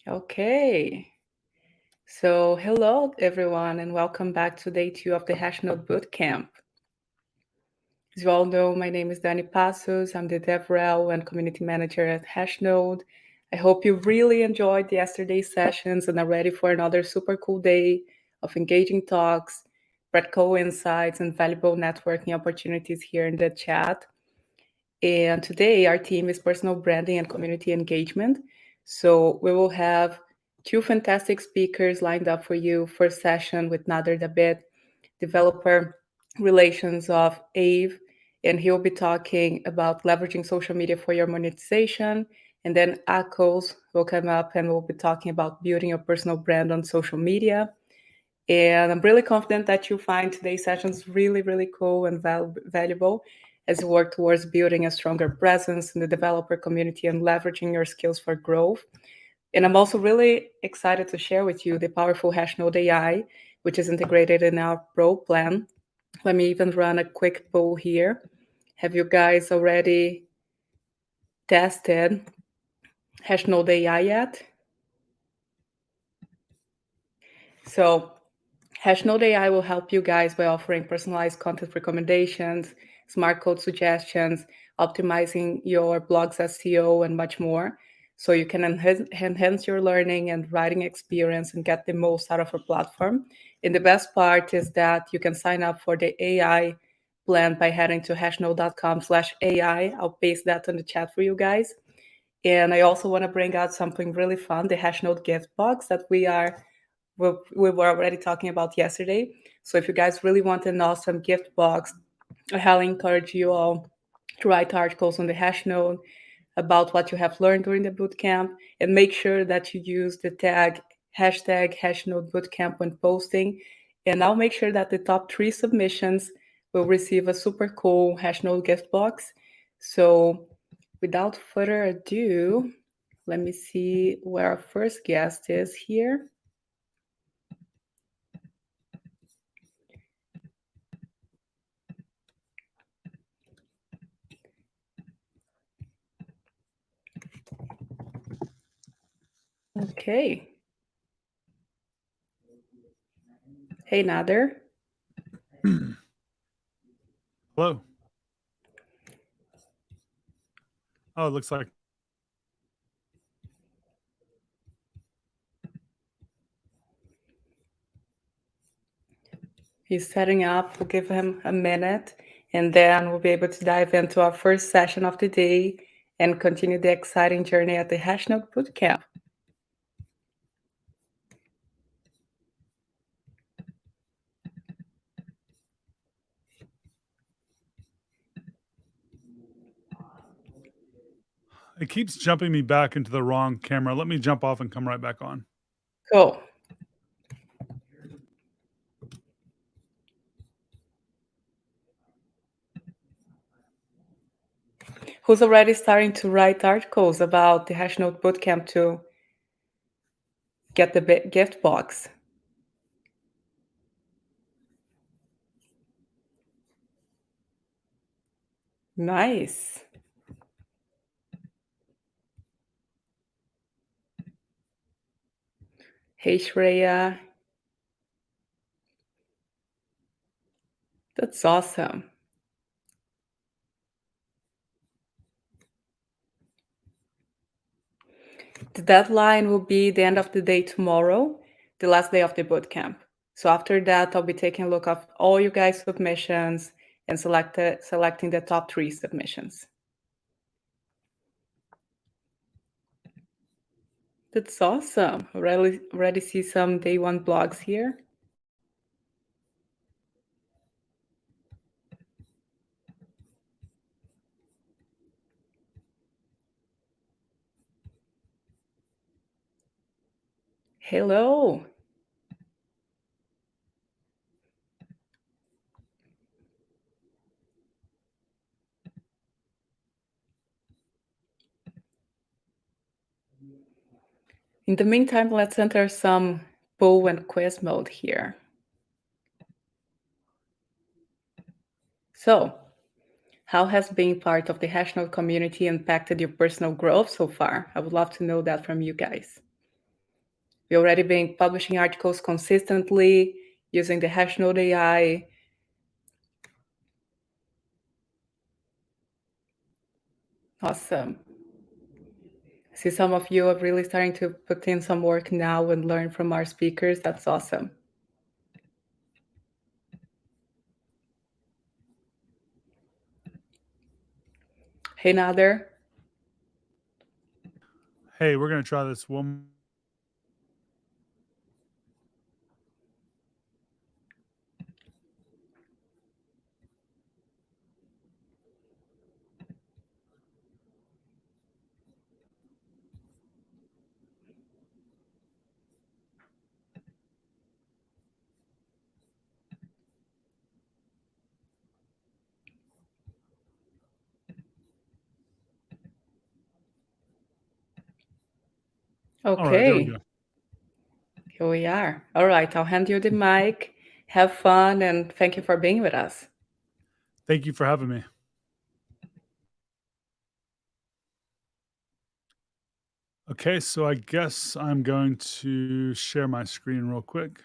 Okay. So, hello everyone, and welcome back to day 2 of the Hashnode Bootcamp. As you all know, my name is Dani Passos. I'm the DevRel and Community Manager at Hashnode. I hope you really enjoyed yesterday's sessions and are ready for another super cool day of engaging talks, practical insights, and valuable networking opportunities here in the chat. And today our team is personal branding and community engagement. So we will have two fantastic speakers lined up for you. First session with Nader Dabit, developer relations of AVE, and he'll be talking about leveraging social media for your monetization. And then Ákos will come up and we'll be talking about building your personal brand on social media. And I'm really confident that you'll find today's sessions really, really cool and valuable as you work towards building a stronger presence in the developer community and leveraging your skills for growth. And I'm also really excited to share with you the powerful Hashnode AI, which is integrated in our Pro plan. Let me even run a quick poll here. Have you guys already tested Hashnode AI yet? So Hashnode AI will help you guys by offering personalized content recommendations, smart code suggestions, optimizing your blog's SEO, and much more. So you can enhance your learning and writing experience and get the most out of our platform. And the best part is that you can sign up for the AI plan by heading to hashnode.com/AI. I'll paste that in the chat for you guys. And I also want to bring out something really fun, the Hashnode gift box that we were already talking about yesterday. So if you guys really want an awesome gift box, I highly encourage you all to write articles on the Hashnode about what you have learned during the bootcamp, and make sure that you use the tag hashtag Hashnode Bootcamp when posting. And I'll make sure that the top 3 submissions will receive a super cool Hashnode gift box. So without further ado, let me see where our first guest is here. Okay. Hey, Nader. Hello. Oh, it looks like He's setting up. We'll give him a minute, and then we'll be able to dive into our first session of the day and continue the exciting journey at the Hashnode Bootcamp. it keeps jumping me back into the wrong camera. Let me jump off and come right back on. Cool. Who's already starting to write articles about the Hashnode Bootcamp to get the gift box? Nice. Hey, Shreya. That's awesome. The deadline will be the end of the day tomorrow, the last day of the bootcamp. So after that, I'll be taking a look at all you guys' submissions and selecting the top 3 submissions. That's awesome. Already see some day 1 blogs here. Hello. In the meantime, let's enter some poll and quiz mode here. So, how has being part of the Hashnode community impacted your personal growth so far? I would love to know that from you guys. You already been publishing articles consistently using the Hashnode AI. Awesome. I see some of you are really starting to put in some work now and learn from our speakers. That's awesome. Hey, Nader. Hey, we're gonna try this one. All right, there we go. Okay, here we are. All right, I'll hand you the mic. Have fun and thank you for being with us. Thank you for having me. Okay, so I guess I'm going to share my screen real quick.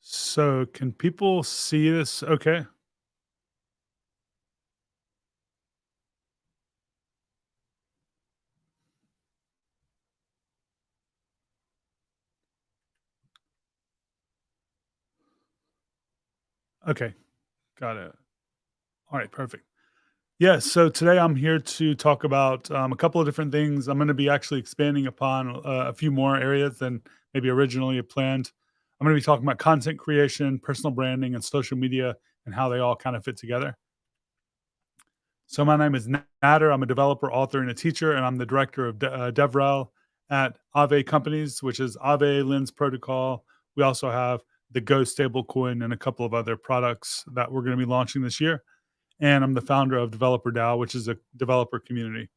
So, can people see this okay? Okay, got it. All right, perfect. Yeah, so today I'm here to talk about a couple of different things. I'm going to be actually expanding upon a few more areas than maybe originally planned. I'm going to be talking about content creation, personal branding, and social media and how they all kind of fit together. So my name is Nader. I'm a developer, author, and a teacher, and I'm the director of DevRel at Aave Companies, which is Aave Lens Protocol. We also have the Go stablecoin and a couple of other products that we're going to be launching this year. And I'm the founder of Developer DAO, which is a developer community.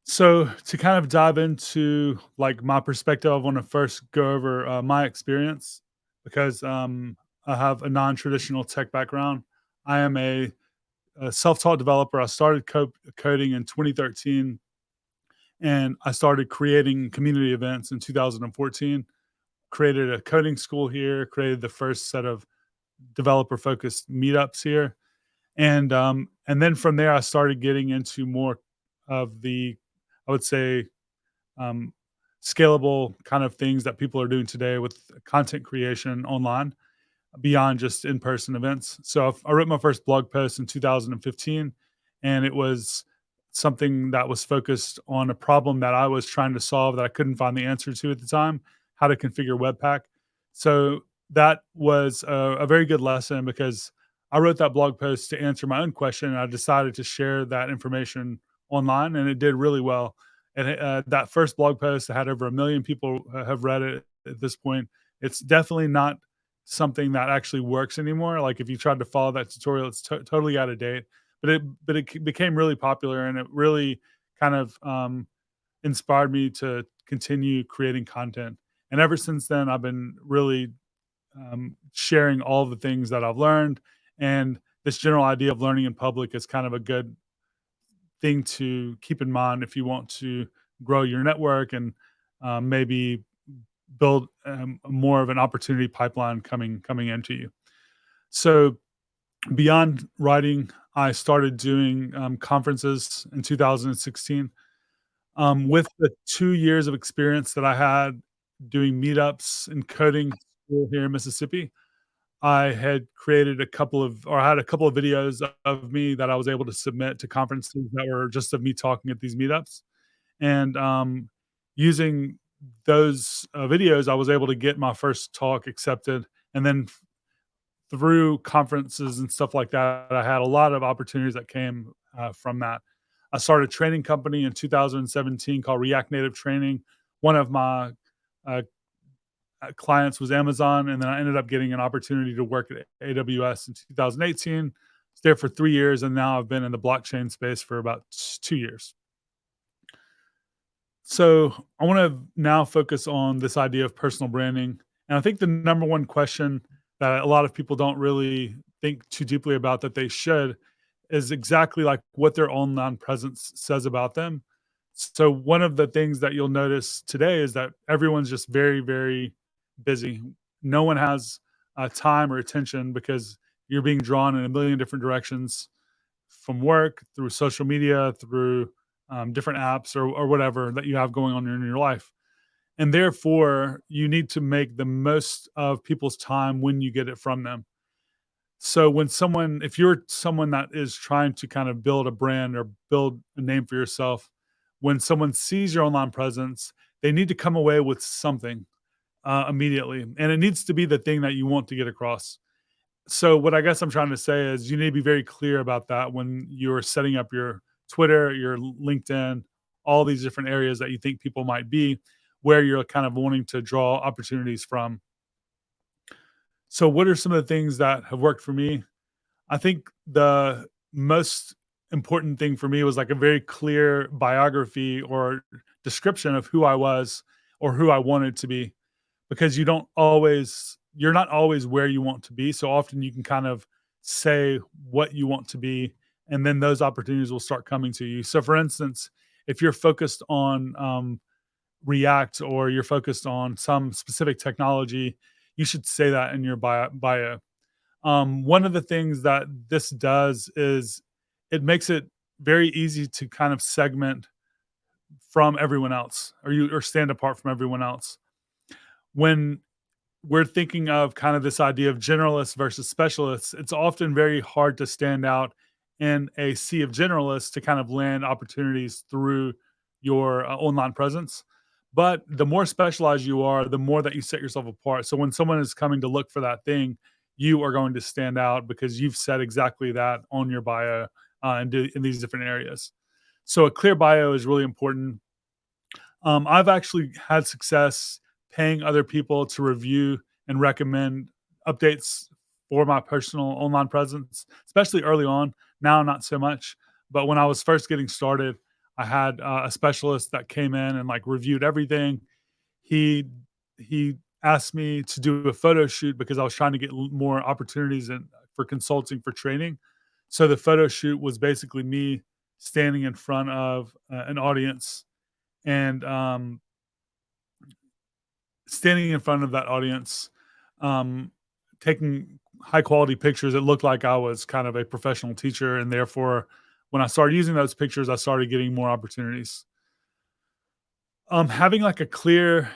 So to kind of dive into like my perspective, I want to first go over my experience because I have a non-traditional tech background. I am a self-taught developer. I started coding in 2013, and I started creating community events in 2014. Created a coding school here. Created the first set of developer-focused meetups here, and then from there, I started getting into more of the, I would say, um, scalable kind of things that people are doing today with content creation online beyond just in-person events. So I wrote my first blog post in 2015, and it was something that was focused on a problem that I was trying to solve that I couldn't find the answer to at the time, how to configure Webpack. So that was a very good lesson because I wrote that blog post to answer my own question, and I decided to share that information online, and it did really well. And that first blog post had over 1 million people have read it at this point. It's definitely not something that actually works anymore. Like if you tried to follow that tutorial, it's totally out of date. But it became really popular, and it really kind of inspired me to continue creating content. And ever since then, I've been really sharing all the things that I've learned. And this general idea of learning in public is kind of a good thing to keep in mind if you want to grow your network and maybe build more of an opportunity pipeline coming into you. So beyond writing, I started doing conferences in 2016. With the 2 years of experience that I had doing meetups and coding school here in Mississippi, I had created a couple of, or I had a couple of videos of me that I was able to submit to conferences that were just of me talking at these meetups. And using those videos, I was able to get my first talk accepted. And then through conferences and stuff like that, I had a lot of opportunities that came from that. I started a training company in 2017 called React Native Training. One of my uh, clients was Amazon, and then I ended up getting an opportunity to work at AWS in 2018. there for 3 years, and now I've been in the blockchain space for about 2 years. So I want to now focus on this idea of personal branding. And I think the number one question that a lot of people don't really think too deeply about that they should is exactly like what their online presence says about them. So one of the things that you'll notice today is that everyone's just very, very busy. No one has time or attention because you're being drawn in a million different directions from work through social media, through different apps or whatever that you have going on in your life. And therefore, you need to make the most of people's time when you get it from them. So if you're someone that is trying to kind of build a brand or build a name for yourself, when someone sees your online presence, they need to come away with something immediately. And it needs to be the thing that you want to get across. So what I guess I'm trying to say is you need to be very clear about that when you're setting up your Twitter, your LinkedIn, all these different areas that you think people might be, where you're kind of wanting to draw opportunities from. So what are some of the things that have worked for me? I think the most important thing for me was like a very clear biography or description of who I was or who I wanted to be, because you're not always where you want to be. So often you can kind of say what you want to be, and then those opportunities will start coming to you. So for instance, if you're focused on React or you're focused on some specific technology, you should say that in your bio. One of the things that this does is it makes it very easy to kind of segment from everyone else, or stand apart from everyone else. When we're thinking of kind of this idea of generalists versus specialists, it's often very hard to stand out in a sea of generalists to kind of land opportunities through your online presence. But the more specialized you are, the more that you set yourself apart. So when someone is coming to look for that thing, you are going to stand out because you've said exactly that on your bio in these different areas. So a clear bio is really important. I've actually had success paying other people to review and recommend updates for my personal online presence, especially early on. Now, not so much. But when I was first getting started, I had a specialist that came in and like reviewed everything. He he asked me to do a photo shoot because I was trying to get more opportunities for consulting for training. So the photo shoot was basically me standing in front of an audience and standing in front of that audience, um, taking high quality pictures. It looked like I was kind of a professional teacher, and therefore, when I started using those pictures, I started getting more opportunities. Having like a clear,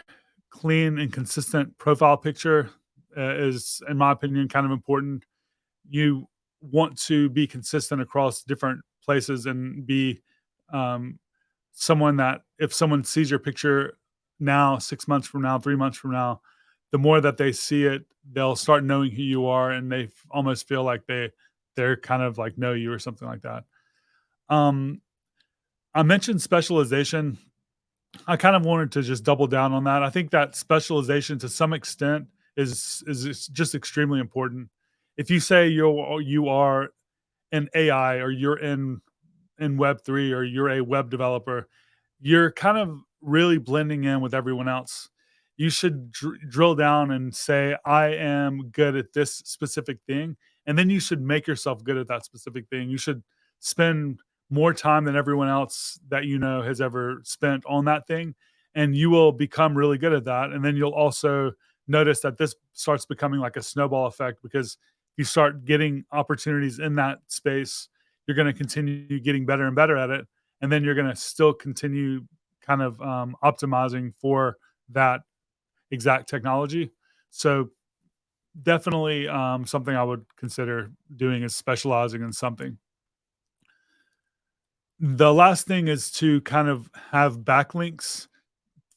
clean, and consistent profile picture is, in my opinion, kind of important. You want to be consistent across different places and be um, someone that if someone sees your picture now, 6 months from now, 3 months from now, the more that they see it, they'll start knowing who you are, and almost feel like they're kind of like know you or something like that. Um, I mentioned specialization. I kind of wanted to just double down on that. I think that specialization to some extent is just extremely important. If you say you are an AI or you're in Web3 or you're a web developer, you're kind of really blending in with everyone else. You should drill down and say, I am good at this specific thing. And then you should make yourself good at that specific thing. You should spend more time than everyone else that you know has ever spent on that thing. And you will become really good at that. And then you'll also notice that this starts becoming like a snowball effect because you start getting opportunities in that space. You're going to continue getting better and better at it, and then you're going to still continue kind of optimizing for that exact technology. So definitely something I would consider doing is specializing in something. The last thing is to kind of have backlinks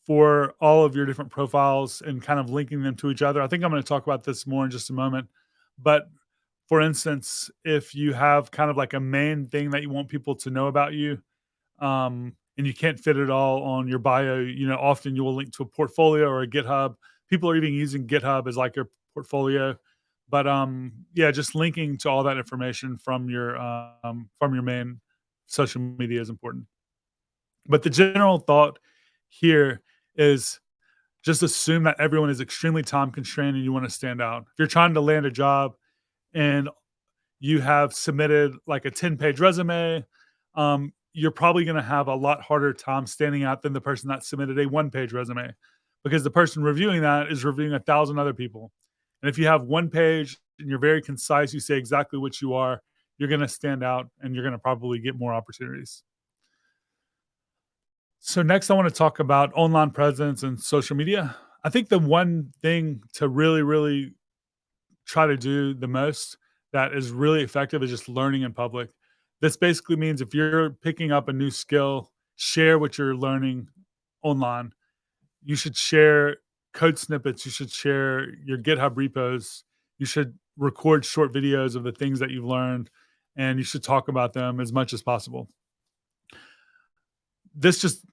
for all of your different profiles and kind of linking them to each other. I think I'm going to talk about this more in just a moment. But for instance, if you have kind of like a main thing that you want people to know about you, and you can't fit it all on your bio, often you will link to a portfolio or a GitHub. People are even using GitHub as like your portfolio. But yeah, just linking to all that information from your main social media is important. But the general thought here is just assume that everyone is extremely time constrained and you want to stand out. If you're trying to land a job and you have submitted like a 10-page resume, you're probably going to have a lot harder time standing out than the person that submitted a one-page resume, because the person reviewing that is reviewing 1,000 other people. And if you have one page and you're very concise, you say exactly what you are, you're going to stand out and you're going to probably get more opportunities. So next, I want to talk about online presence and social media. I think the one thing to really try to do the most that is really effective is just learning in public. This basically means if you're picking up a new skill, share what you're learning online. You should share code snippets. You should share your GitHub repos. You should record short videos of the things that you've learned, and you should talk about them as much as possible. This just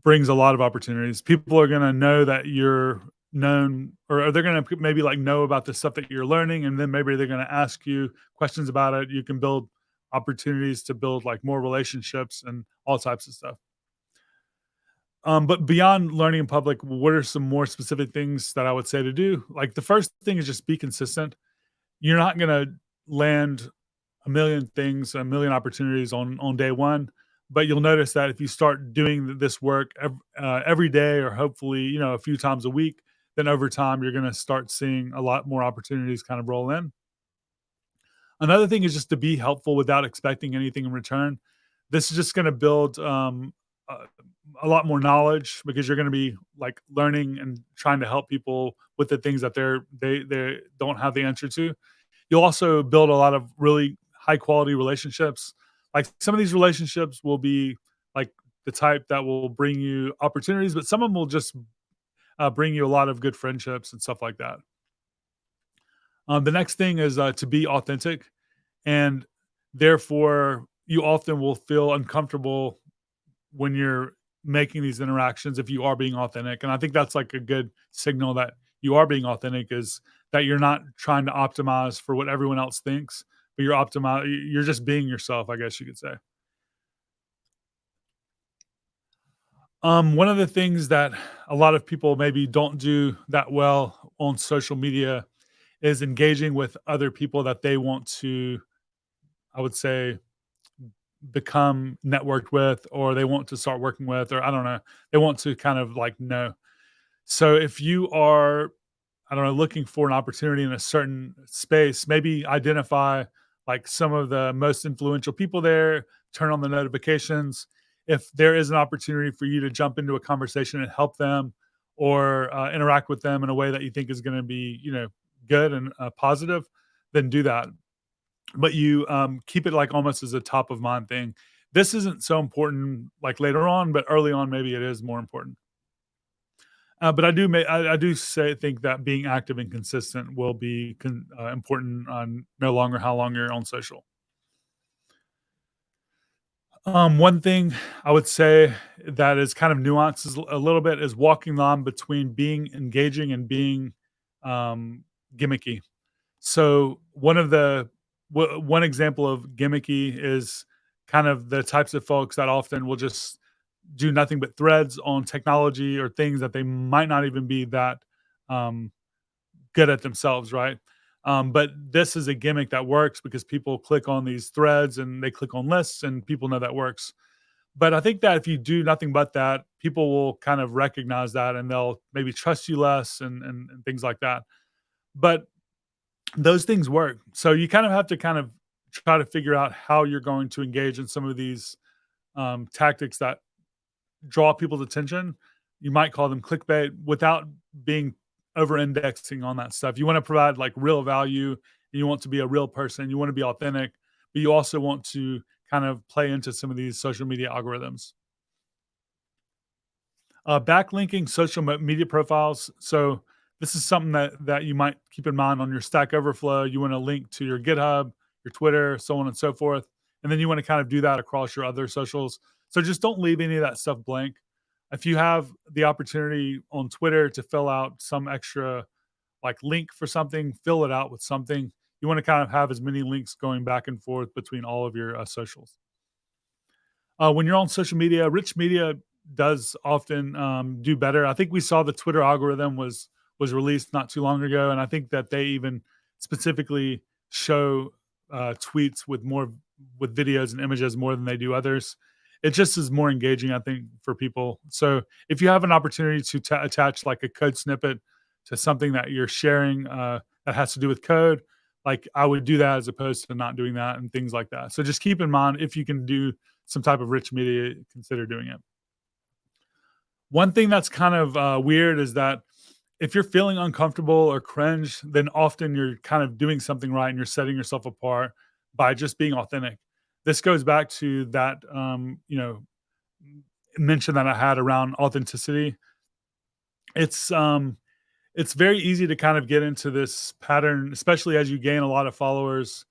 brings a lot of opportunities. People are going to know that you're known, or they're going to maybe like know about the stuff that you're learning, and then maybe they're going to ask you questions about it. You can build opportunities to build like more relationships and all types of stuff. But beyond learning in public, what are some more specific things that I would say to do? Like the first thing is just be consistent. You're not going to land a million things, a million opportunities on day one, but you'll notice that if you start doing this work every day, or hopefully a few times a week, then over time you're going to start seeing a lot more opportunities kind of roll in. Another thing is just to be helpful without expecting anything in return. This is just going to build a, a lot more knowledge, because you're going to be like learning and trying to help people with the things that they don't have the answer to. You'll also build a lot of really high quality relationships. Like some of these relationships will be like the type that will bring you opportunities, but some of them will just bring you a lot of good friendships and stuff like that. The next thing is to be authentic, and therefore you often will feel uncomfortable when you're making these interactions if you are being authentic. And I think that's like a good signal that you are being authentic, is that you're not trying to optimize for what everyone else thinks, but you're just being yourself, I guess you could say. One of the things that a lot of people maybe don't do that well on social media is engaging with other people that they want to, I would say, become networked with, or they want to start working with, or I don't know, they want to kind of like know. So if you are, I don't know, looking for an opportunity in a certain space, maybe identify like some of the most influential people there, turn on the notifications. If there is an opportunity for you to jump into a conversation and help them, or interact with them in a way that you think is going to be, good and positive, then do that. But you keep it like almost as a top of mind thing. This isn't so important like later on, but early on, maybe it is more important. But I do say think that being active and consistent will be important on no longer how long you're on social. One thing I would say that is kind of nuances a little bit is walking the line between being engaging and being um, gimmicky. So one example of gimmicky is kind of the types of folks that often will just do nothing but threads on technology or things that they might not even be that um, good at themselves, right? But this is a gimmick that works because people click on these threads and they click on lists, and people know that works. But I think that if you do nothing but that, people will kind of recognize that, and they'll maybe trust you less, and things like that. But those things work. So you kind of have to kind of try to figure out how you're going to engage in some of these tactics that draw people's attention. You might call them clickbait without being over indexing on that stuff. You want to provide like real value, and you want to be a real person. You want to be authentic, but you also want to kind of play into some of these social media algorithms. Backlinking social media profiles. So this is something that you might keep in mind on your Stack Overflow. You want to link to your GitHub, your Twitter, so on and so forth, and then you want to kind of do that across your other socials. So just don't leave any of that stuff blank. If you have the opportunity on Twitter to fill out some extra like link for something, fill it out with something. You want to kind of have as many links going back and forth between all of your socials. When you're on social media, rich media does often do better. I think we saw the Twitter algorithm was released not too long ago, and I think that they even specifically show tweets with videos and images more than they do others. It just is more engaging, I think, for people. So if you have an opportunity to attach like a code snippet to something that you're sharing that has to do with code, like I would do that as opposed to not doing that and things like that. So just keep in mind, if you can do some type of rich media, consider doing it. One thing that's kind of weird is that if you're feeling uncomfortable or cringe, then often you're kind of doing something right and you're setting yourself apart by just being authentic. This goes back to that, mention that I had around authenticity. It's um, it's very easy to kind of get into this pattern, especially as you gain a lot of followers,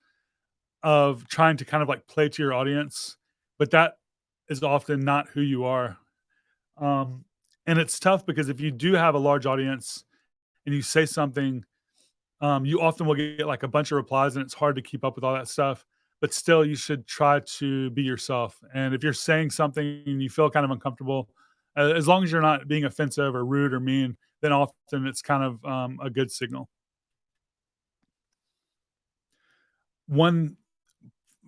of trying to kind of like play to your audience, but that is often not who you are. Um, and it's tough because if you do have a large audience and you say something, you often will get like a bunch of replies, and it's hard to keep up with all that stuff. But still, you should try to be yourself. And if you're saying something and you feel kind of uncomfortable, as long as you're not being offensive or rude or mean, then often it's kind of a good signal. One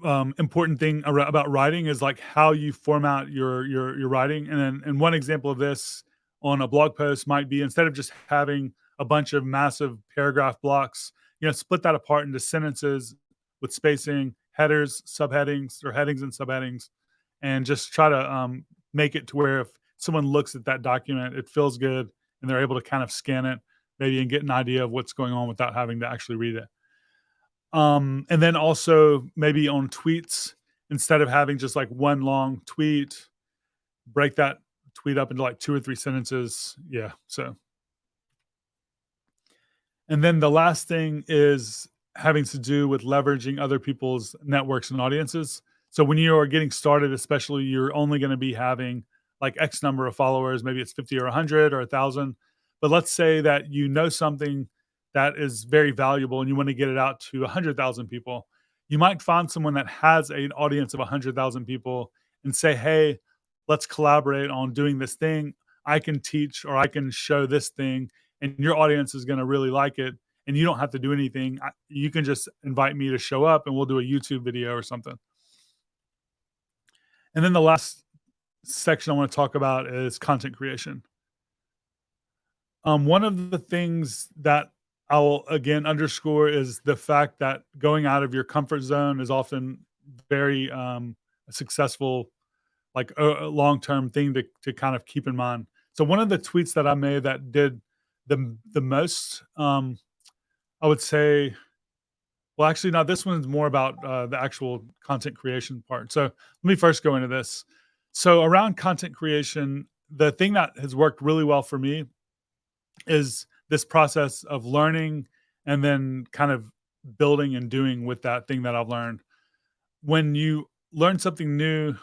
important thing about writing is like how you format your writing. And one example of this on a blog post might be, instead of just having a bunch of massive paragraph blocks, split that apart into sentences with spacing, headers, subheadings, or headings and subheadings, and just try to make it to where if someone looks at that document, it feels good and they're able to kind of scan it maybe and get an idea of what's going on without having to actually read it. And then also maybe on tweets, instead of having just like one long tweet, break that tweet up into like 2 or 3 sentences. Yeah. So, and then the last thing is having to do with leveraging other people's networks and audiences. So when you are getting started, especially, you're only going to be having like X number of followers, maybe it's 50 or 100 or 1,000. But let's say that you know something that is very valuable and you want to get it out to 100,000 people. You might find someone that has an audience of 100,000 people and say, hey, let's collaborate on doing this thing. I can teach or I can show this thing, and your audience is going to really like it. And you don't have to do anything. You can just invite me to show up and we'll do a YouTube video or something. And then the last section I want to talk about is content creation. One of the things that I'll again underscore is the fact that going out of your comfort zone is often very successful, like a long-term thing to kind of keep in mind. So one of the tweets that I made that did the most, I would say, well, actually, no, this one's more about the actual content creation part. So let me first go into this. So around content creation, the thing that has worked really well for me is this process of learning and then kind of building and doing with that thing that I've learned. When you learn something new,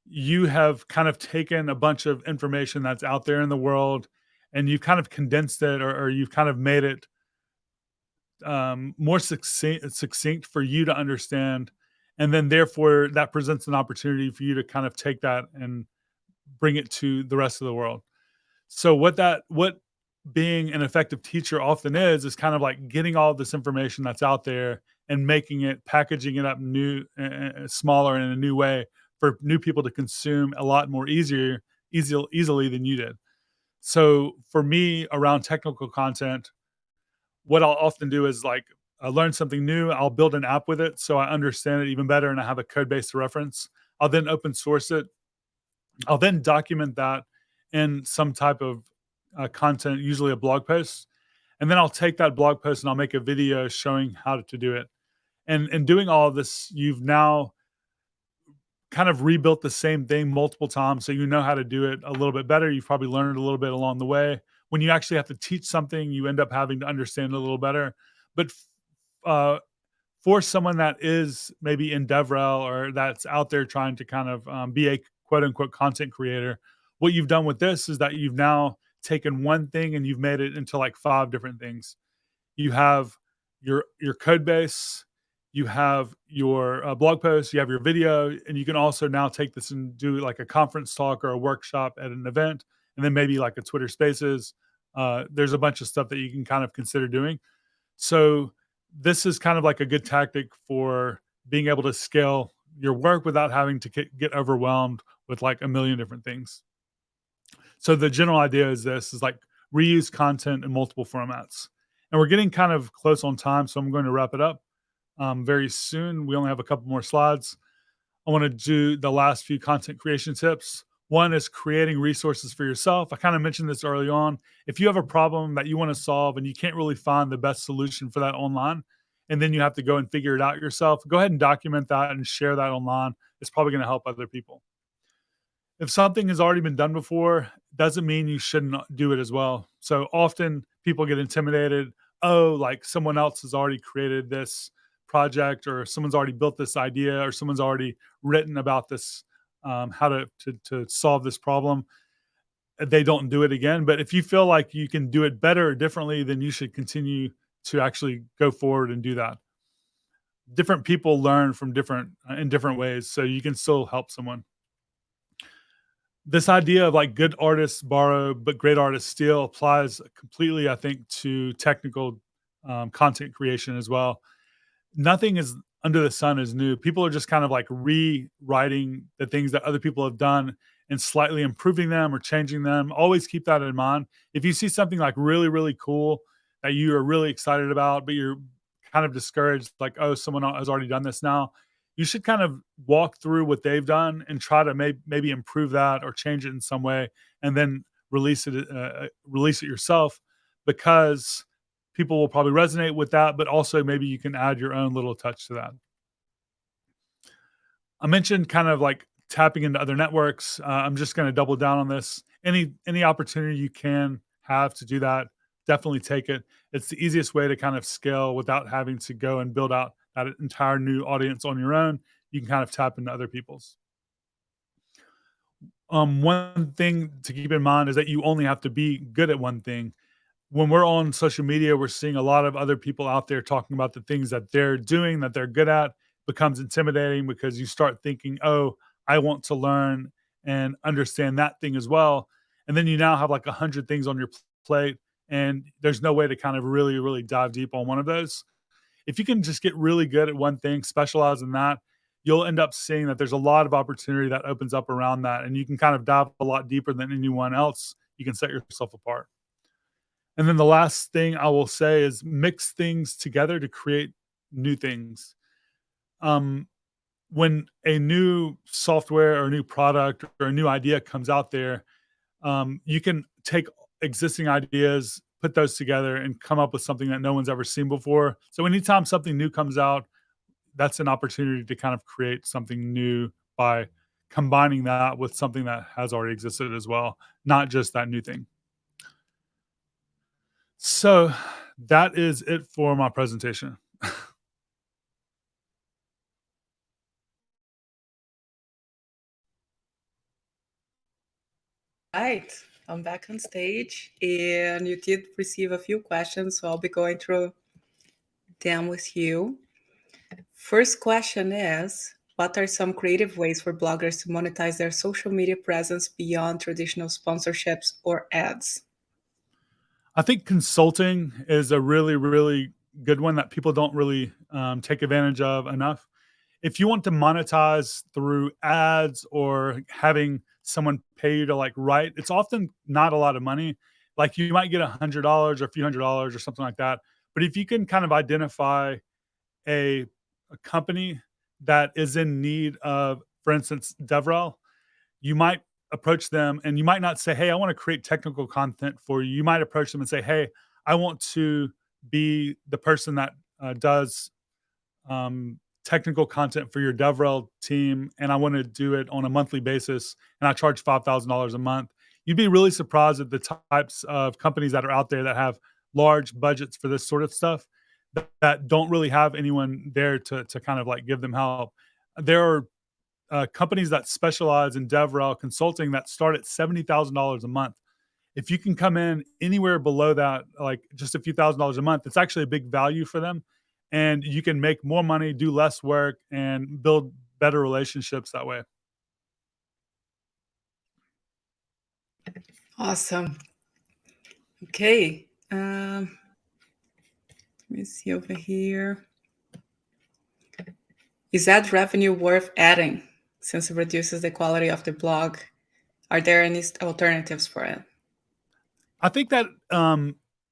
you have kind of taken a bunch of information that's out there in the world and you've kind of condensed it, or you've kind of made it more succinct for you to understand. And then therefore that presents an opportunity for you to kind of take that and bring it to the rest of the world. So what being an effective teacher often is kind of like getting all this information that's out there and making it, packaging it up smaller in a new way for new people to consume a lot more easily than you did. So for me, around technical content, what I'll often do is like I learn something new, I'll build an app with it so I understand it even better and I have a code base to reference. I'll then open source it. I'll then document that in some type of content, usually a blog post. And then I'll take that blog post and I'll make a video showing how to do it. And in doing all of this, you've now kind of rebuilt the same thing multiple times. So you know how to do it a little bit better. You've probably learned a little bit along the way. When you actually have to teach something, you end up having to understand it a little better. But for someone that is maybe in DevRel or that's out there trying to kind of be a quote unquote content creator, what you've done with this is that you've now taken one thing and you've made it into like 5 different things. You have your code base, you have your blog post, you have your video, and you can also now take this and do like a conference talk or a workshop at an event, and then maybe like a Twitter Spaces. There's a bunch of stuff that you can kind of consider doing. So this is kind of like a good tactic for being able to scale your work without having to get overwhelmed with like a million different things. So the general idea is this is like reuse content in multiple formats. And we're getting kind of close on time, so I'm going to wrap it up very soon. We only have a couple more slides. I want to do the last few content creation tips. One is creating resources for yourself. I kind of mentioned this early on. If you have a problem that you want to solve and you can't really find the best solution for that online, and then you have to go and figure it out yourself, go ahead and document that and share that online. It's probably going to help other people. If something has already been done before, doesn't mean you shouldn't do it as well. So often people get intimidated. Oh, like someone else has already created this project, or someone's already built this idea, or someone's already written about this, how to solve this problem. They don't do it again. But if you feel like you can do it better or differently, then you should continue to actually go forward and do that. Different people learn from different in different ways, so you can still help someone. This idea of like good artists borrow, but great artists steal applies completely, I think, to technical content creation as well. Nothing is under the sun is new. People are just kind of like rewriting the things that other people have done and slightly improving them or changing them. Always keep that in mind. If you see something like really, really cool that you are really excited about, but you're kind of discouraged, like, oh, someone has already done this now, you should kind of walk through what they've done and try to maybe improve that or change it in some way, and then release it yourself, because people will probably resonate with that, but also maybe you can add your own little touch to that. I mentioned kind of like tapping into other networks. I'm just going to double down on this. Any opportunity you can have to do that, definitely take it. It's the easiest way to kind of scale without having to go and build out that entire new audience on your own. You can kind of tap into other people's. One thing to keep in mind is that you only have to be good at one thing. When we're on social media, we're seeing a lot of other people out there talking about the things that they're doing, that they're good at. Becomes intimidating because you start thinking, oh, I want to learn and understand that thing as well. And then you now have like 100 things on your plate, and there's no way to kind of really, really dive deep on one of those. If you can just get really good at one thing, specialize in that, you'll end up seeing that there's a lot of opportunity that opens up around that. And you can kind of dive a lot deeper than anyone else. You can set yourself apart. And then the last thing I will say is mix things together to create new things. Um, when a new software or a new product or a new idea comes out there, you can take existing ideas, put those together, and come up with something that no one's ever seen before. So anytime something new comes out, that's an opportunity to kind of create something new by combining that with something that has already existed as well, not just that new thing. So that is it for my presentation. Right, I'm back on stage, and you did receive a few questions, so I'll be going through them with you. First question is, what are some creative ways for bloggers to monetize their social media presence beyond traditional sponsorships or ads? I think consulting is a really, really good one that people don't really take advantage of enough. If you want to monetize through ads or having someone pay you to like write, it's often not a lot of money. Like you might get $100 or a few $100s or something like that. But if you can kind of identify a, a company that is in need of, for instance, DevRel, you might approach them and you might not say, hey, I want to create technical content for you. You might approach them and say, hey, I want to be the person that does technical content for your DevRel team, and I want to do it on a monthly basis, and I charge $5,000 a month. You'd be really surprised at the types of companies that are out there that have large budgets for this sort of stuff that don't really have anyone there to kind of like give them help. There are companies that specialize in DevRel consulting that start at $70,000 a month. if you can come in anywhere below that, like just a few $1,000s a month, it's actually a big value for them. And you can make more money, do less work, and build better relationships that way. Awesome. Okay. Let me see over here. Is ad revenue worth adding since it reduces the quality of the blog? Are there any alternatives for it? I think that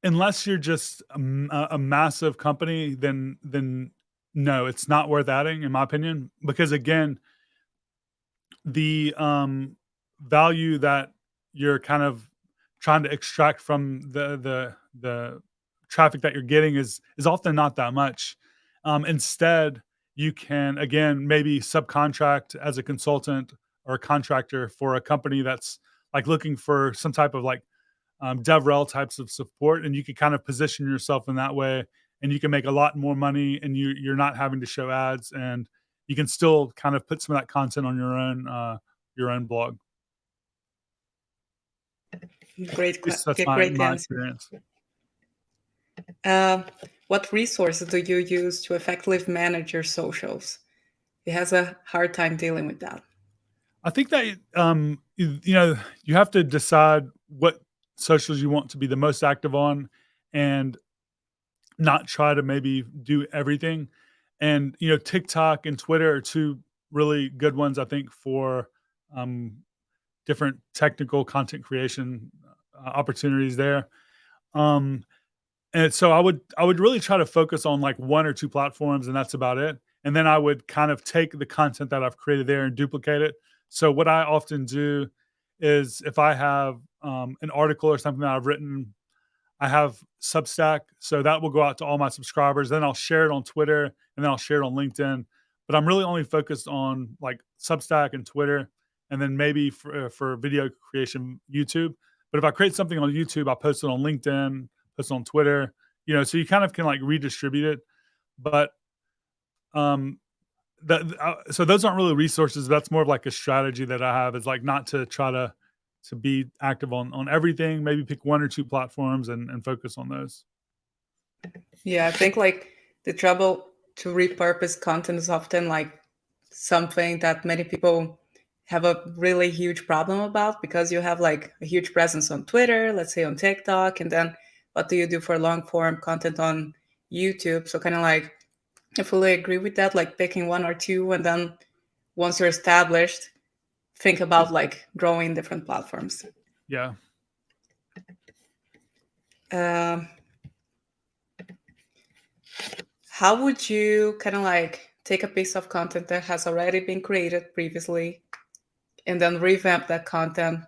unless you're just a massive company, then no, it's not worth adding, in my opinion, because again, the value that you're kind of trying to extract from the traffic that you're getting is often not that much. Instead, you can again maybe subcontract as a consultant or a contractor for a company that's like looking for some type of like DevRel types of support, and you can kind of position yourself in that way, and you can make a lot more money, and you're not having to show ads, and you can still kind of put some of that content on your own blog. Great, At least that's great my answer. experience. What resources do you use to effectively manage your socials? It has a hard time dealing with that. I think that you have to decide what socials you want to be the most active on, and not try to maybe do everything. And TikTok and Twitter are two really good ones, I think, for um, different technical content creation opportunities there. Um, and so I would really try to focus on like one or two platforms, and that's about it. And then I would kind of take the content that I've created there and duplicate it. So what I often do is if I have an article or something that I've written, I have Substack, so that will go out to all my subscribers. Then I'll share it on Twitter, and then I'll share it on LinkedIn. But I'm really only focused on like Substack and Twitter, and then maybe for video creation, YouTube. But if I create something on YouTube, I'll post it on LinkedIn, post it on Twitter. So you kind of can like redistribute it. But um, so those aren't really resources. That's more of like a strategy that I have, is like not to try to be active on everything. Maybe pick one or two platforms and focus on those. Yeah, I think like the trouble to repurpose content is often like something that many people have a really huge problem about, because you have like a huge presence on Twitter, let's say on TikTok, and then what do you do for long form content on YouTube? So kind of like I fully agree with that, like picking one or two, and then once you're established, think about like growing different platforms. Yeah. Um, how would you kind of like take a piece of content that has already been created previously and then revamp that content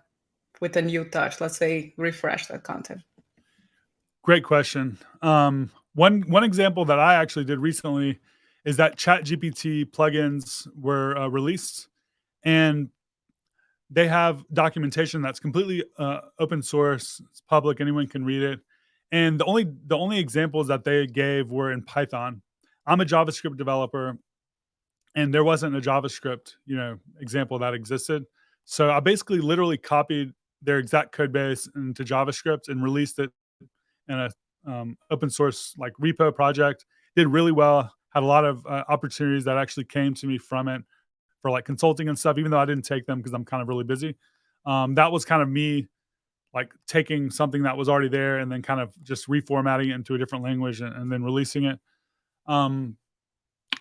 with a new touch? Let's say refresh that content. Great question. One example that I actually did recently is that ChatGPT plugins were released, and they have documentation that's completely open source. It's public; anyone can read it. And the only examples that they gave were in Python. I'm a JavaScript developer, and there wasn't a JavaScript example that existed. So I basically literally copied their exact code base into JavaScript and released it in a open source like repo project. Did really well. Had a lot of opportunities that actually came to me from it for like consulting and stuff, even though I didn't take them because I'm kind of really busy. That was kind of me like taking something that was already there and then kind of just reformatting it into a different language and then releasing it. Um,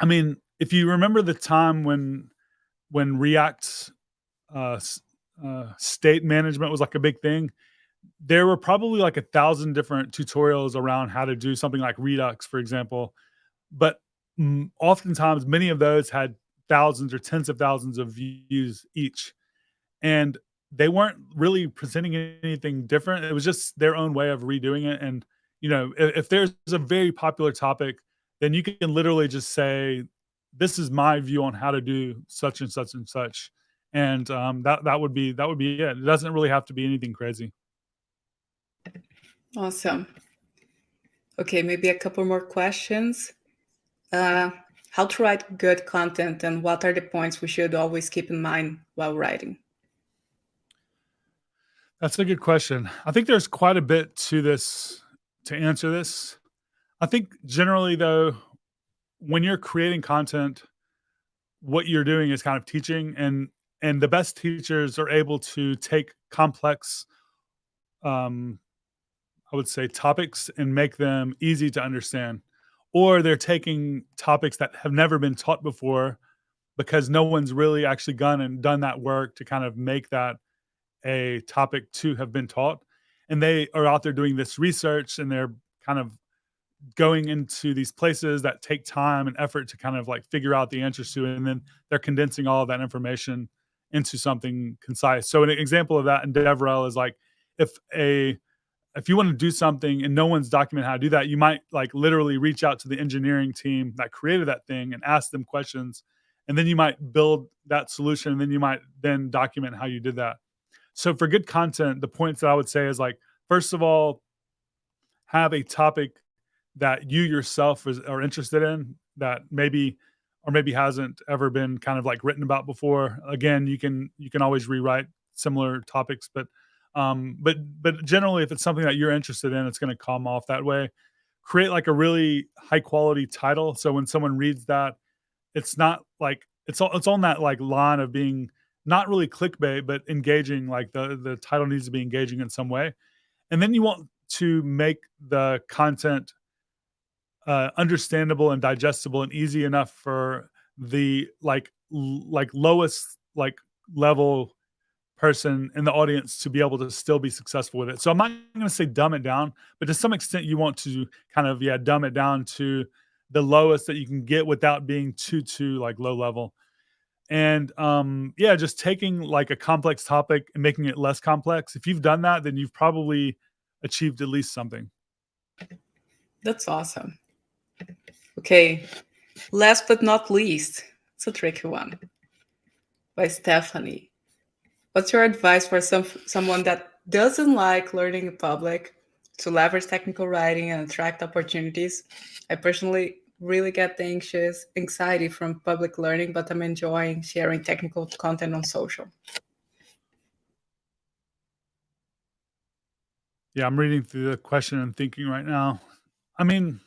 I mean, if you remember the time when React's uh, state management was like a big thing, there were probably like 1,000 different tutorials around how to do something like Redux, for example. But oftentimes, many of those had thousands or tens of thousands of views each, and they weren't really presenting anything different. It was just their own way of redoing it. And if there's a very popular topic, then you can literally just say, "This is my view on how to do such and such and such," and that would be it. It doesn't really have to be anything crazy. Awesome. Okay, maybe a couple more questions. Uh, how to write good content, and what are the points we should always keep in mind while writing? That's a good question. I think there's quite a bit to this to answer this. I think generally though, when you're creating content, what you're doing is kind of teaching, and the best teachers are able to take complex um I would say topics and make them easy to understand. Or they're taking topics that have never been taught before because no one's really actually gone and done that work to kind of make that a topic to have been taught. And they are out there doing this research and they're kind of going into these places that take time and effort to kind of like figure out the answers to it. And then they're condensing all of that information into something concise. So an example of that in DevRel is like if a if you want to do something and no one's documented how to do that, you might like literally reach out to the engineering team that created that thing and ask them questions. And then you might build that solution. And then you might then document how you did that. So for good content, the points that I would say is like, first of all, have a topic that you yourself are interested in that maybe or maybe hasn't ever been kind of like written about before. Again, you can always rewrite similar topics, but generally, if it's something that you're interested in, it's going to come off that way. Create like a really high quality title, so when someone reads that, it's not like it's on that like line of being not really clickbait, but engaging. Like the title needs to be engaging in some way, and then you want to make the content understandable and digestible and easy enough for the like lowest like level person in the audience to be able to still be successful with it. So I'm not going to say dumb it down, but to some extent you want to kind of dumb it down to the lowest that you can get without being too like low level. And just taking like a complex topic and making it less complex. If you've done that, then you've probably achieved at least something. That's awesome. Okay, last but not least, it's a tricky one, by Stephanie. What's your advice for someone that doesn't like learning in public to leverage technical writing and attract opportunities? I personally really get the anxiety from public learning, but I'm enjoying sharing technical content on social. Yeah, I'm reading through the question and thinking right now. I mean,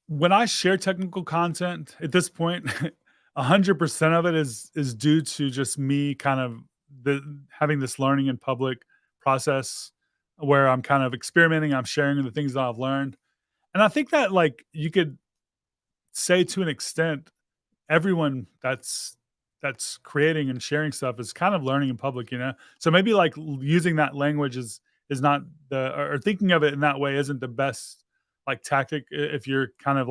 when I share technical content at this point, 100% of it is due to just me kind of having this learning in public process where I'm kind of experimenting, I'm sharing the things that I've learned. And I think that like you could say to an extent everyone that's creating and sharing stuff is kind of learning in public, you know? So maybe like using that language is not the or thinking of it in that way isn't the best like tactic if you're kind of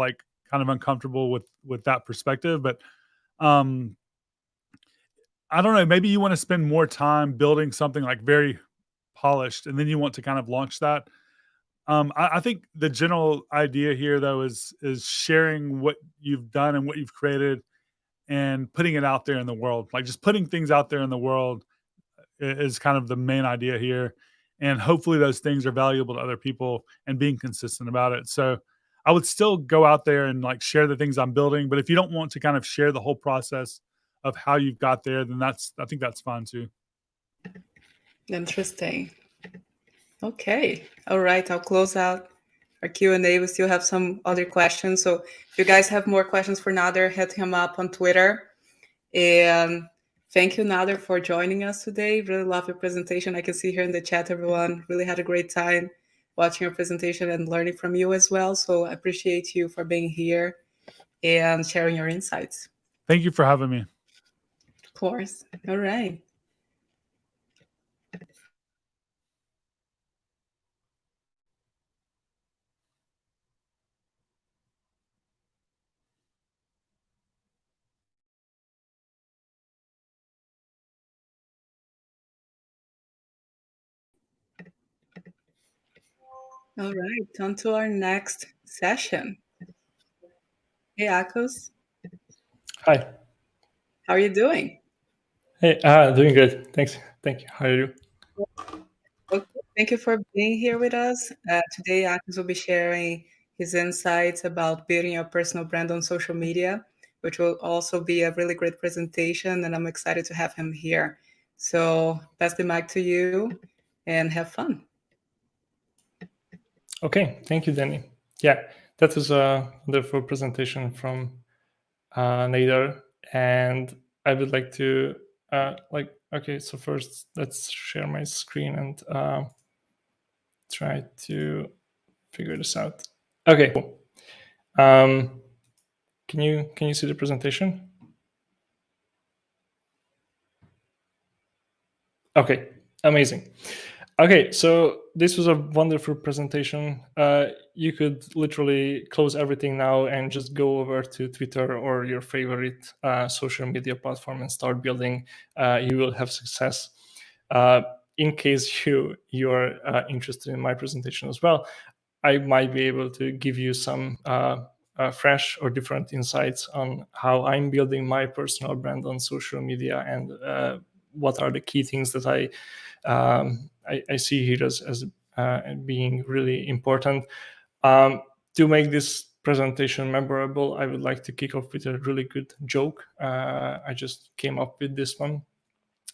uncomfortable with that perspective. But um I don't know, maybe you want to spend more time building something like very polished and then you want to kind of launch that. I think the general idea here though is sharing what you've done and what you've created and putting it out there in the world. Like just putting things out there in the world is kind of the main idea here. And hopefully those things are valuable to other people and being consistent about it. So I would still go out there and like share the things I'm building. But if you don't want to kind of share the whole process of how you've got there, then I think that's fine too. Interesting. Okay. All right. I'll close out our Q&A. We still have some other questions. So if you guys have more questions for Nader, hit him up on Twitter. And thank you, Nader, for joining us today. Really love your presentation. I can see here in the chat, everyone really had a great time watching your presentation and learning from you as well. So I appreciate you for being here and sharing your insights. Thank you for having me. Of course. All right. All right. On to our next session. Hey, Ákos. Hi. How are you doing? Hey, doing good. Thanks. Thank you. How are you? Okay. Thank you for being here with us. Today, Ákos will be sharing his insights about building your personal brand on social media, which will also be a really great presentation, and I'm excited to have him here. So pass the mic to you and have fun. Okay, thank you, Danny. Yeah, that was a wonderful presentation from Nader, and I would like to okay. So first, let's share my screen and try to figure this out. Okay, cool. Can you see the presentation? Okay, amazing. Okay, so this was a wonderful presentation. You could literally close everything now and just go over to Twitter or your favorite social media platform and start building. You will have success. In case you are interested in my presentation as well, I might be able to give you some fresh or different insights on how I'm building my personal brand on social media and what are the key things that I see here as being really important. To make this presentation memorable, I would like to kick off with a really good joke. I just came up with this one.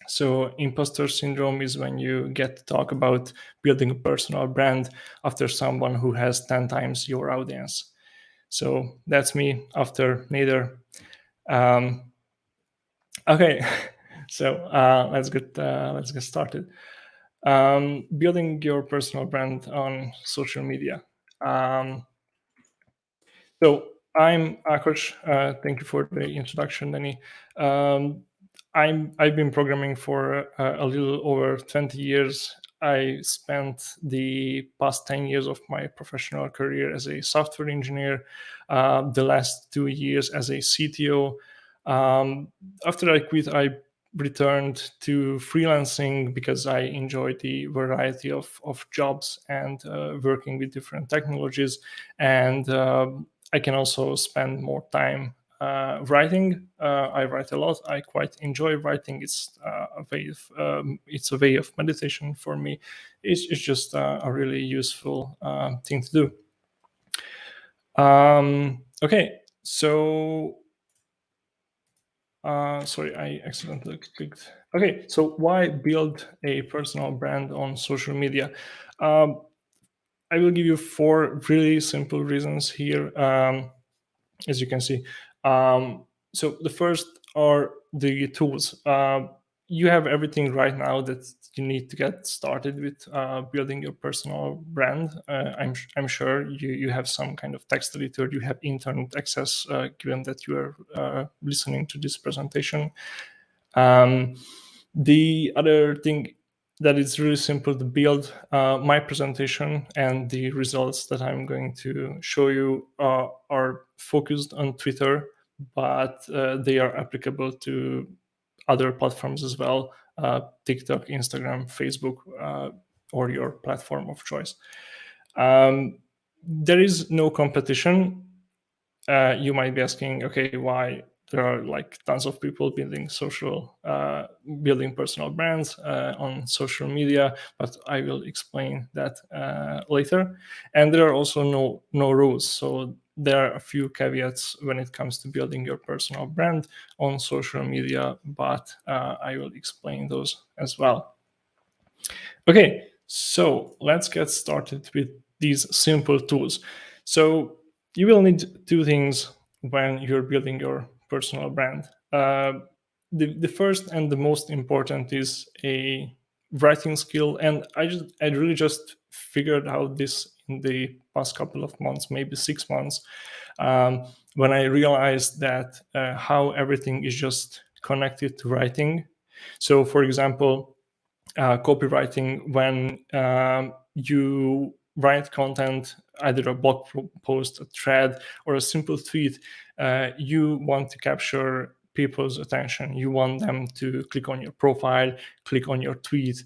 So imposter syndrome is when you get to talk about building a personal brand after someone who has 10 times your audience. So that's me after Nader. Okay, so let's get started. Building your personal brand on social media. So I'm Ákos. Thank you for the introduction, Danny. I've been programming for a little over 20 years. I spent the past 10 years of my professional career as a software engineer, the last 2 years as a CTO. After I quit, I returned to freelancing because I enjoyed the variety of jobs and working with different technologies. And I can also spend more time writing. I write a lot. I quite enjoy writing. It's a way of meditation for me. It's just a really useful thing to do. Okay, so sorry, I accidentally clicked. Okay, so why build a personal brand on social media? I will give you 4 really simple reasons here. As you can see. So the first are the tools. You have everything right now that you need to get started with building your personal brand. I'm sure you have some kind of text editor, you have internet access, given that you are listening to this presentation. The other thing that is really simple to build, my presentation and the results that I'm going to show you are focused on Twitter, but they are applicable to other platforms as well, TikTok, Instagram, Facebook, or your platform of choice. There is no competition. You might be asking, okay, why there are like tons of people building personal brands on social media, but I will explain that later. And there are also no rules. So there are a few caveats when it comes to building your personal brand on social media, but I will explain those as well. Okay, so let's get started with these simple tools. So you will need 2 things when you're building your personal brand. The first and the most important is a writing skill, and I really just figured out this in the past couple of months, maybe 6 months, when I realized that how everything is just connected to writing. So, for example, copywriting, when you write content, either a blog post, a thread, or a simple tweet, you want to capture people's attention. You want them to click on your profile, click on your tweet,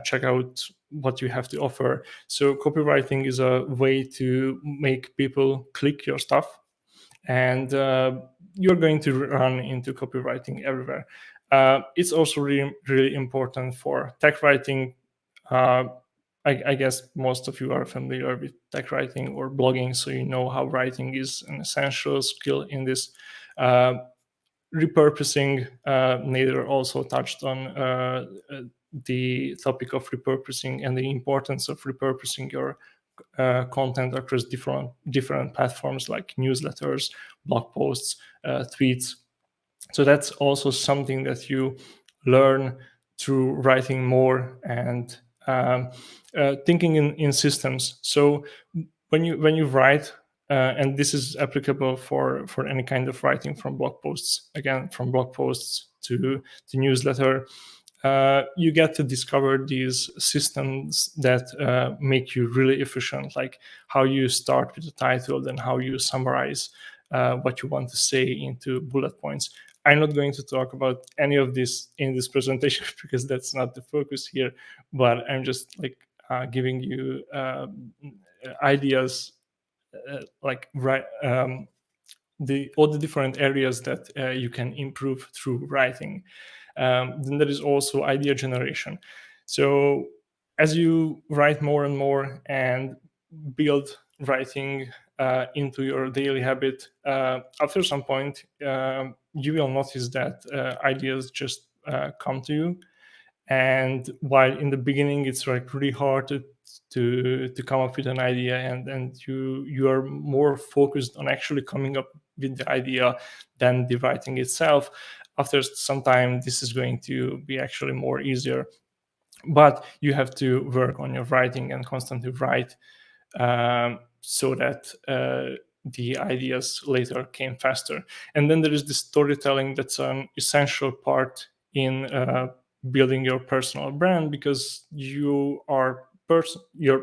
check out what you have to offer. So copywriting is a way to make people click your stuff, and you're going to run into copywriting everywhere. It's also really, really important for tech writing. I guess most of you are familiar with tech writing or blogging, so you know how writing is an essential skill in this repurposing, Nader also touched on the topic of repurposing and the importance of repurposing your content across different platforms like newsletters, blog posts, tweets. So that's also something that you learn through writing more and thinking in systems. So when you write, and this is applicable for any kind of writing, from blog posts, again, from blog posts to newsletter, you get to discover these systems that make you really efficient, like how you start with the title, then how you summarize what you want to say into bullet points. I'm not going to talk about any of this in this presentation because that's not the focus here, but I'm just like giving you ideas, all the different areas that you can improve through writing. Then there is also idea generation. So as you write more and more and build writing into your daily habit, after some point, you will notice that ideas just come to you. And while in the beginning it's like really hard to come up with an idea, and you are more focused on actually coming up with the idea than the writing itself, after some time this is going to be actually more easier. But you have to work on your writing and constantly write, so that the ideas later came faster. And then there is the storytelling that's an essential part in building your personal brand, because your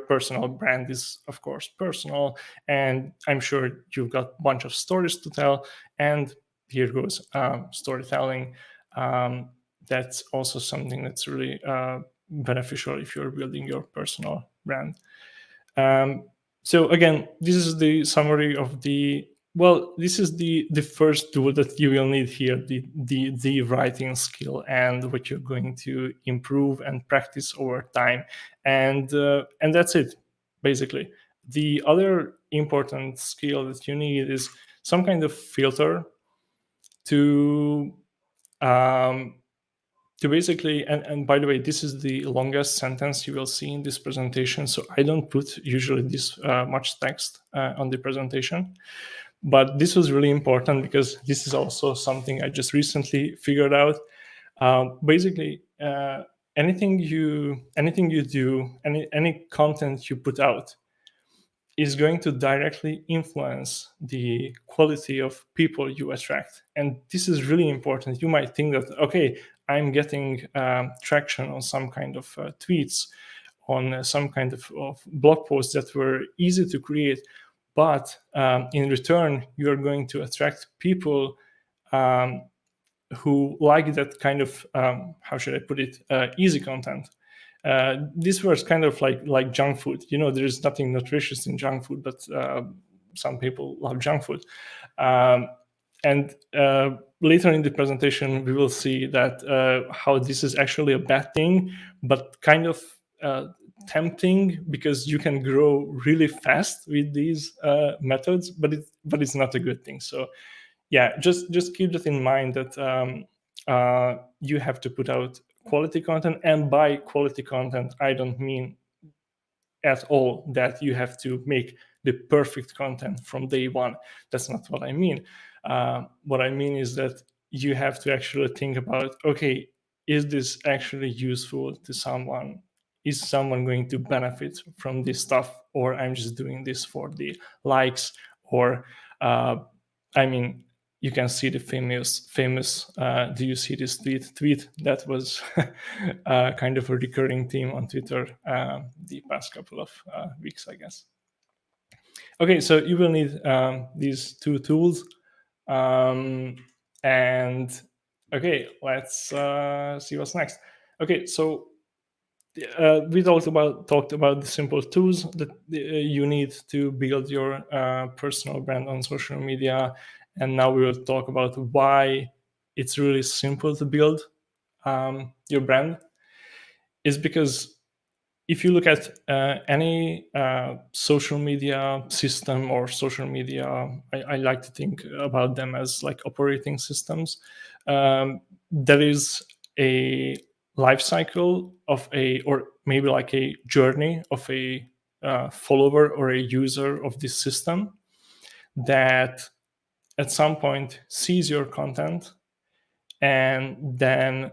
personal brand is of course personal, and I'm sure you've got a bunch of stories to tell, and here goes storytelling. That's also something that's really beneficial if you're building your personal brand. So again, this is the summary of this is the first tool that you will need here, the writing skill, and what you're going to improve and practice over time. And that's it, basically. The other important skill that you need is some kind of filter to basically, and by the way, this is the longest sentence you will see in this presentation, so I don't put usually this much text on the presentation, but this was really important because this is also something I just recently figured out. Basically, anything you do, any content you put out is going to directly influence the quality of people you attract. And this is really important. You might think that, okay, I'm getting traction on some kind of tweets, on some kind of blog posts that were easy to create. But in return, you're going to attract people who like that kind of, how should I put it, easy content. This was kind of like junk food. There is nothing nutritious in junk food, but some people love junk food. And later in the presentation, we will see that how this is actually a bad thing, but kind of tempting, because you can grow really fast with these methods, but it's not a good thing. So yeah, just keep that in mind, that you have to put out quality content. And by quality content, I don't mean at all that you have to make the perfect content from day one. That's not what I mean. What I mean is that you have to actually think about, okay, is this actually useful to someone? Is someone going to benefit from this stuff, or I'm just doing this for the likes? Or you can see the famous do you see this tweet that was kind of a recurring theme on Twitter the past couple of weeks, I guess. Okay, so you will need these two tools. And okay, let's see what's next. Okay, so we talked about the simple tools that you need to build your personal brand on social media, and now we will talk about why it's really simple to build your brand. Is because if you look at any social media system or social media, I like to think about them as like operating systems. There is a life cycle of or maybe like a journey of a follower or a user of this system that at some point sees your content and then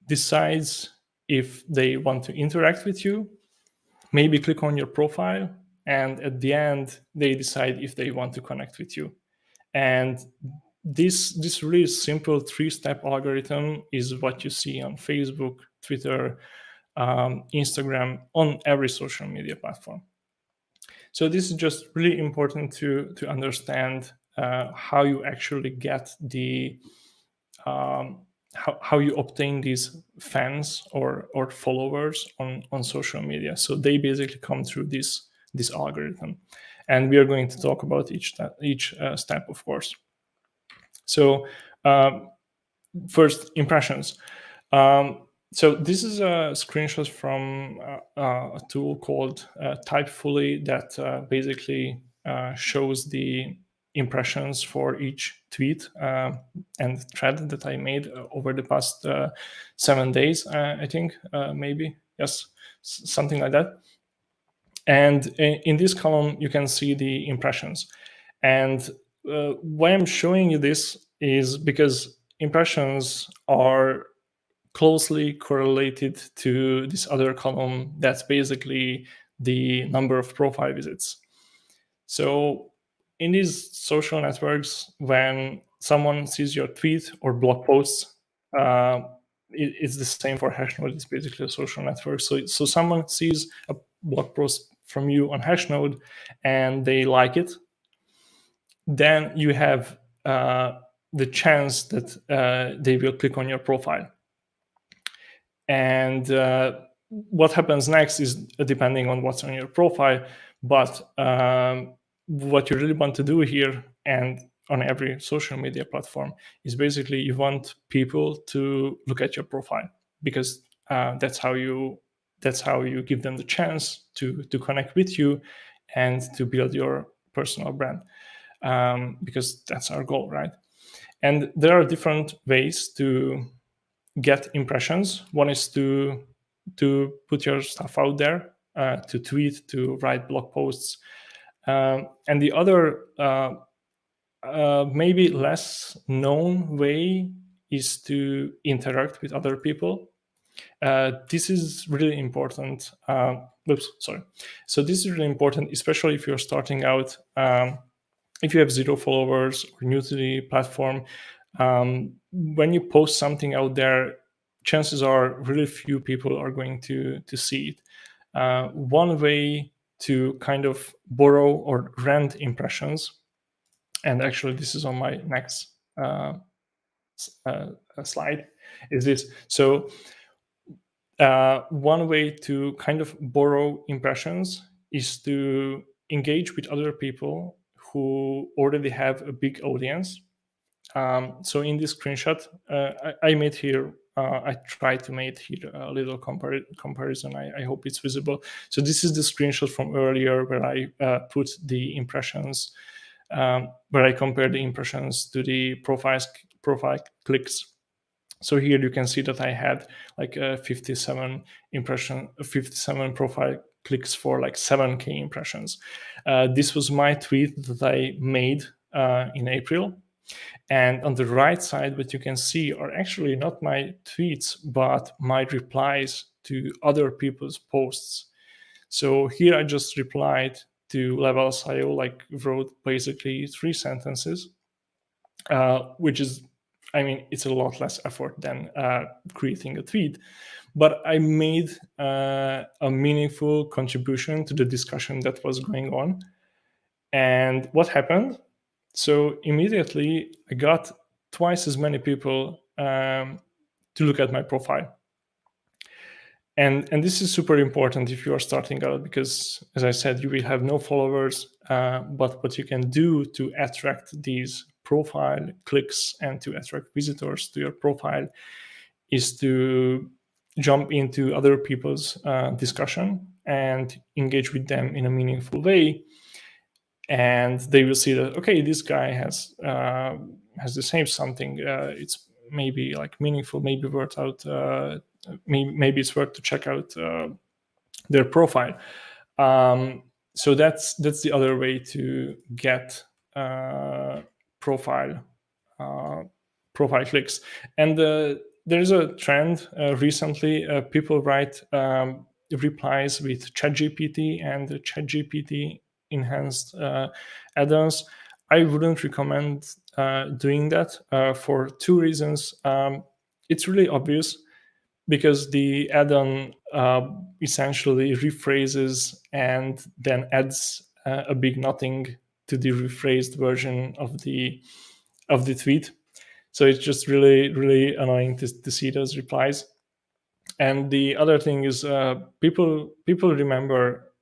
decides if they want to interact with you, maybe click on your profile, and at the end they decide if they want to connect with you. And this really simple 3-step algorithm is what you see on Facebook, Twitter, Instagram, on every social media platform. So this is just really important to understand how you actually get the how you obtain these fans or followers on social media. So they basically come through this algorithm, and we are going to talk about each step, of course. So first, impressions. So this is a screenshot from a tool called Typefully that basically shows the impressions for each tweet and thread that I made over the past 7 days, I think, maybe. Yes, something like that. And in this column, you can see the impressions. And why I'm showing you this is because impressions are closely correlated to this other column that's basically the number of profile visits. So in these social networks, when someone sees your tweet or blog posts, it's the same for Hashnode. It's basically a social network. So someone sees a blog post from you on Hashnode and they like it, then you have the chance that they will click on your profile. And what happens next is depending on what's on your profile, but what you really want to do here and on every social media platform is basically you want people to look at your profile, because that's how you give them the chance to connect with you and to build your personal brand, because that's our goal, right? And there are different ways to get impressions. One is to put your stuff out there, to tweet, to write blog posts, and the other maybe less known way is to interact with other people. This is really important. So this is really important, especially if you're starting out. If you have 0 followers or new to the platform, when you post something out there, chances are really few people are going to see it. One way to kind of borrow or rent impressions, and actually this is on my next slide, is this. So one way to kind of borrow impressions is to engage with other people who already have a big audience. So in this screenshot I made here, I tried to make here a little comparison. I hope it's visible. So this is the screenshot from earlier where I put the impressions, where I compared the impressions to the profile clicks. So here you can see that I had like 57 profile clicks for like 7K impressions. This was my tweet that I made in April. And on the right side, what you can see are actually not my tweets, but my replies to other people's posts. So here I just replied to Levels.io, like wrote basically 3 sentences, which is, I mean, it's a lot less effort than creating a tweet. But I made a meaningful contribution to the discussion that was going on. And what happened? So immediately I got twice as many people to look at my profile. And this is super important if you are starting out, because as I said, you will have no followers, but what you can do to attract these profile clicks and to attract visitors to your profile is to jump into other people's discussion and engage with them in a meaningful way. And they will see that, okay, this guy has the same something. It's maybe like meaningful, maybe worth out. Maybe it's worth to check out their profile. So that's the other way to get profile clicks. And there's a trend recently. People write replies with ChatGPT and ChatGPT enhanced add-ons. I wouldn't recommend doing that for two reasons. It's really obvious, because the add-on essentially rephrases and then adds a big nothing to the rephrased version of the tweet. So it's just really, really annoying to see those replies. And the other thing is people remember.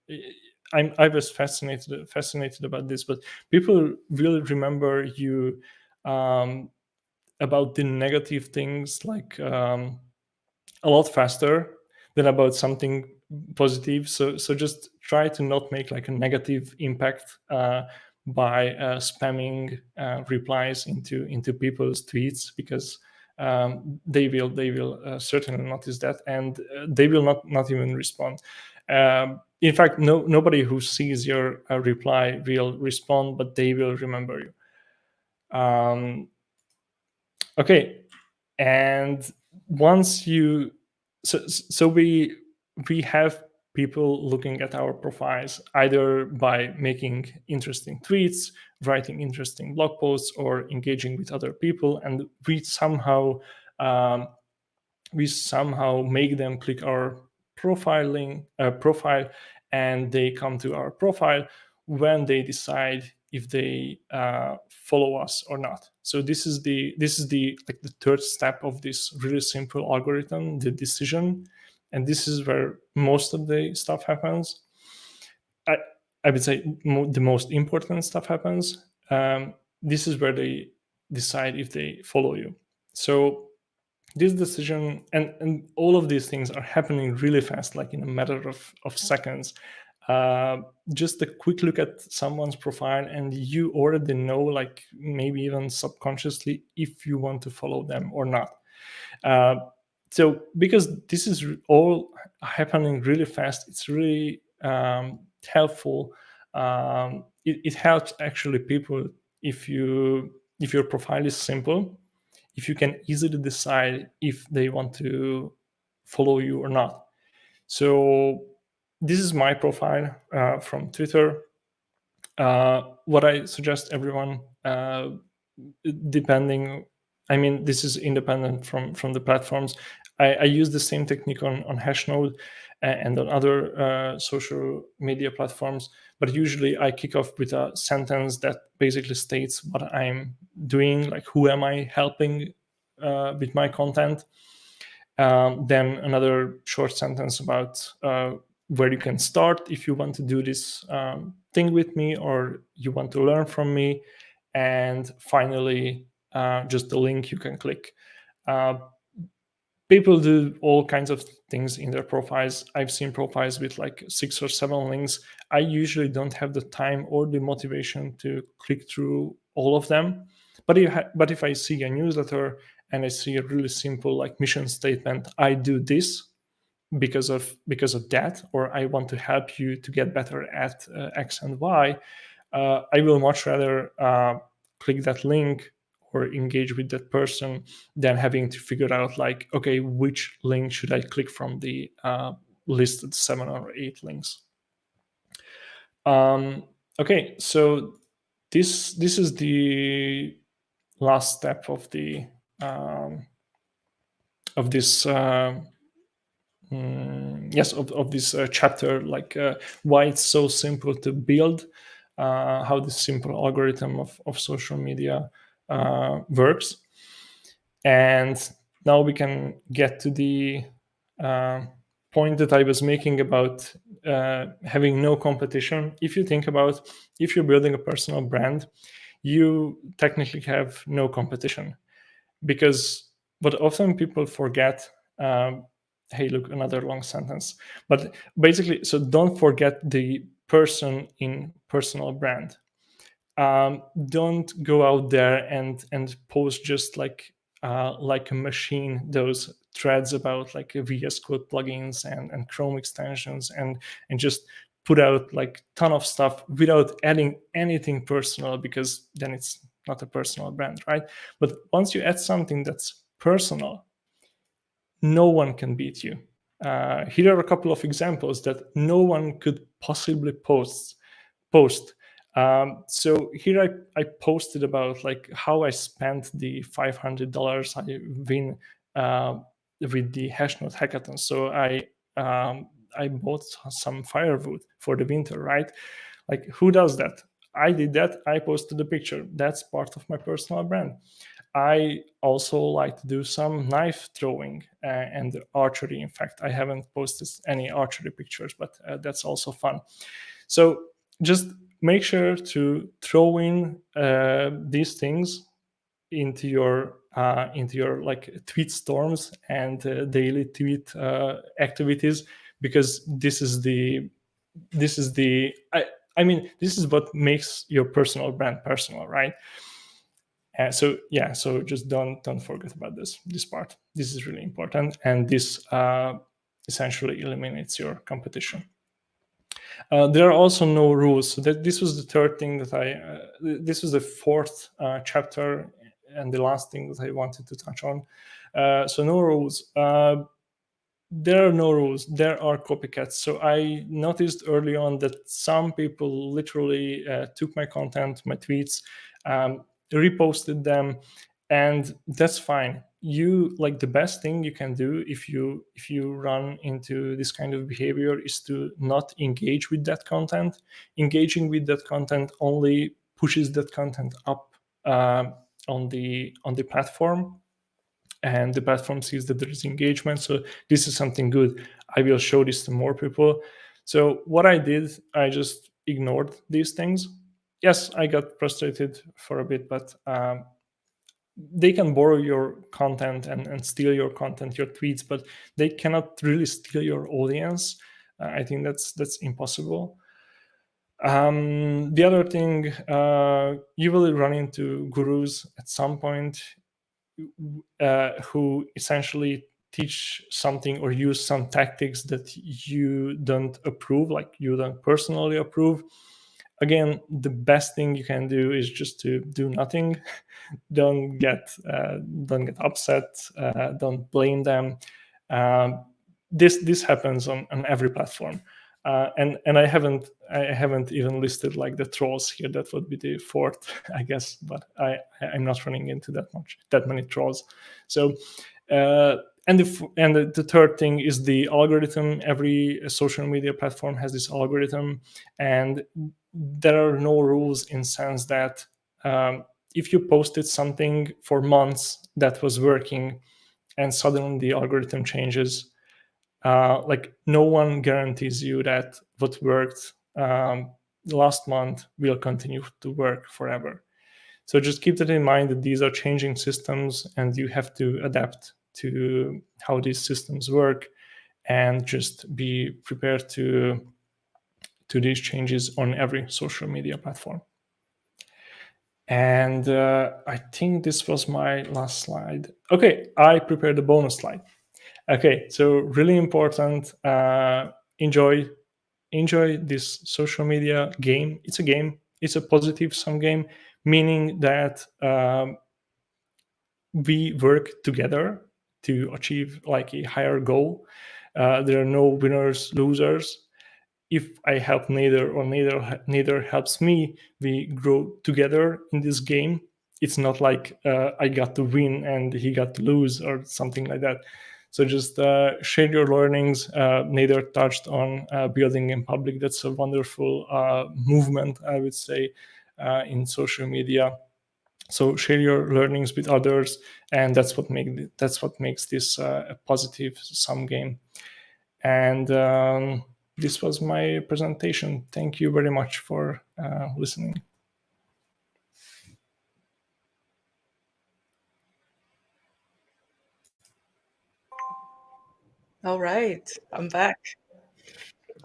I was fascinated about this, but people will remember you about the negative things like a lot faster than about something positive. So just try to not make like a negative impact by spamming replies into people's tweets, because they will certainly notice that, and they will not even respond. In fact, nobody who sees your reply will respond, but they will remember you. Okay, and once you so we have people looking at our profiles either by making interesting tweets, writing interesting blog posts, or engaging with other people, and we somehow make them click our profile, and they come to our profile when they decide if they follow us or not. So this is the like the third step of this really simple algorithm, the decision, and this is where most of the stuff happens. I would say the most important stuff happens. This is where they decide if they follow you. So this decision and all of these things are happening really fast, like in a matter of seconds. Just a quick look at someone's profile and you already know, like maybe even subconsciously, if you want to follow them or not. So because this is all happening really fast, it's really helpful. It helps actually people if your profile is simple, if you can easily decide if they want to follow you or not. So this is my profile from Twitter. What I suggest everyone, depending, I mean, this is independent from the platforms. I use the same technique on Hashnode and on other social media platforms, but usually I kick off with a sentence that basically states what I'm doing, like who am I helping with my content. Then another short sentence about where you can start if you want to do this thing with me or you want to learn from me. And finally, just the link you can click. People do all kinds of things in their profiles. I've seen profiles with like 6 or 7 links. I usually don't have the time or the motivation to click through all of them. But if I see a newsletter and I see a really simple like mission statement, I do this because of that, or I want to help you to get better at X and Y, I will much rather click that link or engage with that person than having to figure out like, okay, which link should I click from the listed 7 or 8 links. Okay, so this is the last step of the of this of this chapter, like why it's so simple to build, how this simple algorithm of social media works. And now we can get to the point that I was making about having no competition. If you think about, if you're building a personal brand, you technically have no competition, because what often people forget, hey, look, another long sentence. But basically, so don't forget the person in personal brand. Don't go out there and post just like a machine those threads about like VS Code plugins and Chrome extensions and just put out like ton of stuff without adding anything personal, because then it's not a personal brand, right? But once you add something that's personal, no one can beat you. Here are a couple of examples that no one could possibly post. So here I posted about like how I spent the $500 I win with the Hashnode hackathon. So I bought some firewood for the winter, right? Like, who does that? I did that. I posted the picture. That's part of my personal brand. I also like to do some knife throwing and archery. In fact, I haven't posted any archery pictures, but that's also fun. So just make sure to throw in these things into your like tweet storms and daily tweet activities, because this is I mean, this is what makes your personal brand personal, right? So just don't forget about this part. This is really important, and this essentially eliminates your competition. There are also no rules. So this was the third thing that this was the fourth chapter and the last thing that I wanted to touch on. So no rules. There are no rules. There are copycats. So I noticed early on that some people literally took my content, my tweets, reposted them, and that's fine. You like, the best thing you can do if you run into this kind of behavior is to not engage with that content. Engaging with that content only pushes that content up on the platform, and the platform sees that there is engagement. So this is something good. I will show this to more people. So what I did, I just ignored these things. Yes, I got frustrated for a bit, but they can borrow your content and steal your content, your tweets, but they cannot really steal your audience. I think that's impossible. The other thing, you will run into gurus at some point who essentially teach something or use some tactics that you don't approve, like you don't personally approve. Again, the best thing you can do is just to do nothing. Don't get upset. Don't blame them. This happens on every platform. And I haven't even listed like the trolls here. That would be the fourth, I guess. But I'm not running into that many trolls. So and the third thing is the algorithm. Every social media platform has this algorithm, and there are no rules in sense that if you posted something for months that was working, and suddenly the algorithm changes, like no one guarantees you that what worked last month will continue to work forever. So just keep that in mind, that these are changing systems and you have to adapt to how these systems work, and just be prepared to these changes on every social media platform. And I think this was my last slide. Okay, I prepared a bonus slide. Okay, so really important. Enjoy this social media game. It's a game. It's a positive sum game, meaning that we work together to achieve like a higher goal. There are no winners, losers. If I help Nader or Nader helps me, we grow together in this game. It's not like I got to win and he got to lose or something like that. So just share your learnings. Nader touched on building in public. That's a wonderful movement, I would say, in social media. So share your learnings with others, and that's what makes this a positive sum game. And this was my presentation. Thank you very much for listening. All right, I'm back.